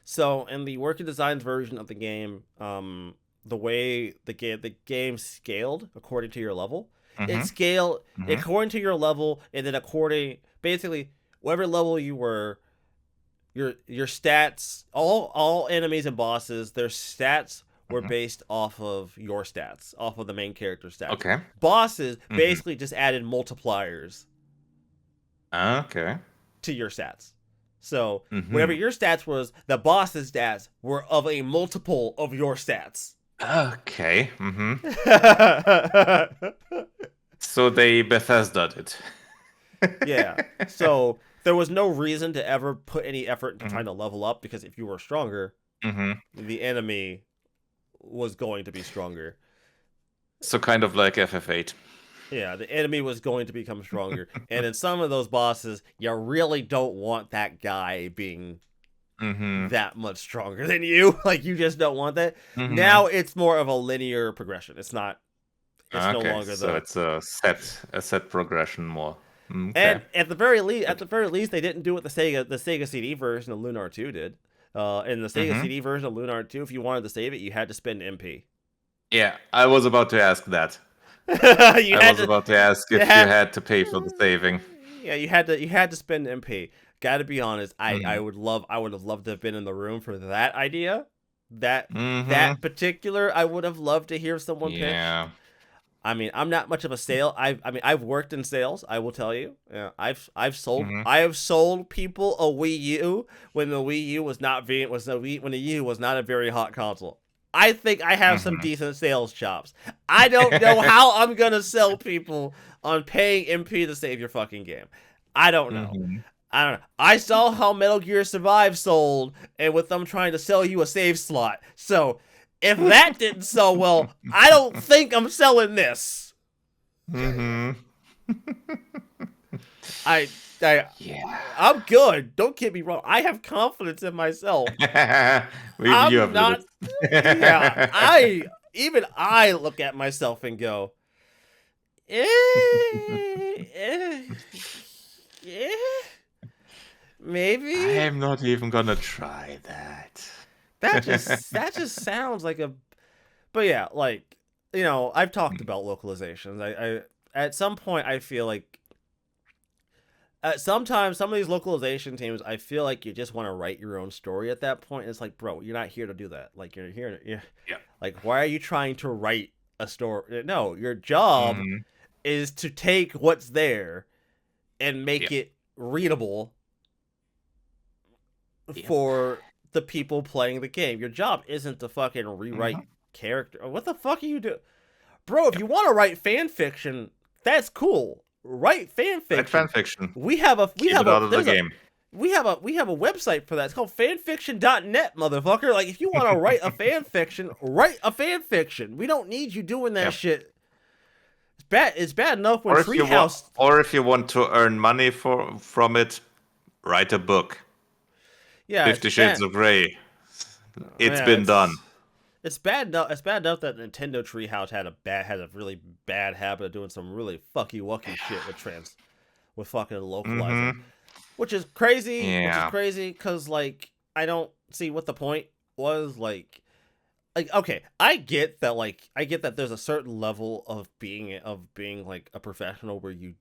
So in the working designs version of the game, the way the game scaled according to your level, it Mm-hmm. scaled Mm-hmm. according to your level, and then according basically whatever level you were, your stats, all enemies and bosses, their stats were Mm-hmm. based off of your stats, off of the main character stats. Okay. Bosses Mm-hmm. basically just added multipliers Okay. to your stats. So whatever Mm-hmm. your stats was, the boss's stats were of a multiple of your stats. Okay. Mm-hmm. So they Bethesda'd it. Yeah. So there was no reason to ever put any effort into Mm-hmm. trying to level up because if you were stronger, Mm-hmm. the enemy was going to be stronger. So kind of like FF8. Yeah, the enemy was going to become stronger. And in some of those bosses, you really don't want that guy being Mm-hmm. that much stronger than you. Like you just don't want that. Mm-hmm. Now it's more of a linear progression. It's no Okay, longer so the it's a set progression more. Okay. and at Good. the very least, they didn't do what the Sega CD version of Lunar 2 did. In the Sega Mm-hmm. CD version of Lunar 2, if you wanted to save it, you had to spend MP. Yeah, I was about to ask that. you I had was to about to ask you if you had had to pay for the saving. yeah, you had to spend MP. Got to be honest, Mm-hmm. I would have loved to have been in the room for that idea. That Mm-hmm. that particular I would have loved to hear someone pitch. Yeah. I mean, I'm not much of a sale. I mean, I've worked in sales. I will tell you. Yeah, Mm-hmm. I have sold people a Wii U when the Wii U was not being was the Wii when the U was not a very hot console. I think I have some Mm-hmm. decent sales chops. I don't know how I'm gonna sell people on paying MP to save your fucking game. I don't know. Mm-hmm. I don't know. I saw how Metal Gear Survive sold, and with them trying to sell you a save slot. So if that didn't sell well, I don't think I'm selling this. Mm-hmm. I, I, Yeah. I'm good. Don't get me wrong. I have confidence in myself. You I'm have not. limits. Yeah, even I look at myself and go, eh, eh, eh, maybe I'm not even gonna try that. that just sounds like a. But yeah, like I've talked about localizations. I at some point I feel like sometimes some of these localization teams, I feel like you just want to write your own story at that point. It's like, bro, you're not here to do that. Like you're here to, Yeah. like, why are you trying to write a story? No, your job Mm-hmm. is to take what's there and Yeah. make it readable Yep. for the people playing the game. Your job isn't to fucking rewrite Mm-hmm. character. What the fuck are you doing? Bro, if you want to write fan fiction, that's cool. Write fan Like fiction. fan fiction. We have a Keep it out of the there's a game. we have a website for that. It's called fanfiction.net, motherfucker. Like if you want to write a fan fiction, write a fan fiction. We don't need you doing that Yep. shit. It's bad enough when Or if you want, Treehouse. or if you want to earn money from it, write a book. Yeah, 50 Shades of Grey. It's yeah, been done. it's bad enough. It's bad enough that Nintendo Treehouse had a really bad habit of doing some really fucky wucky shit with fucking localizing, Mm-hmm. which is crazy. Which is Yeah. crazy because like I don't see what the point was. Like okay, I get that there's a certain level of being like a professional where you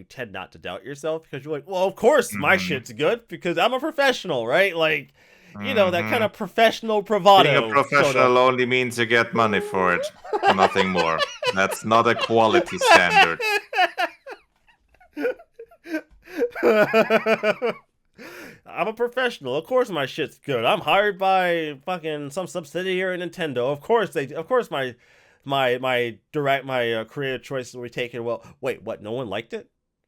tend not to doubt yourself because you're like, well, of course my Mm-hmm. shit's good because I'm a professional, right? Like that kind Mm-hmm. of professional Being a bravado sort professional only means you get money for it. Nothing more. That's not a quality standard. of. I'm a professional. Of course my shit's good. I'm hired by fucking some subsidiary of Nintendo. Of course my creative choices were taken. Well, wait, what? No one liked it?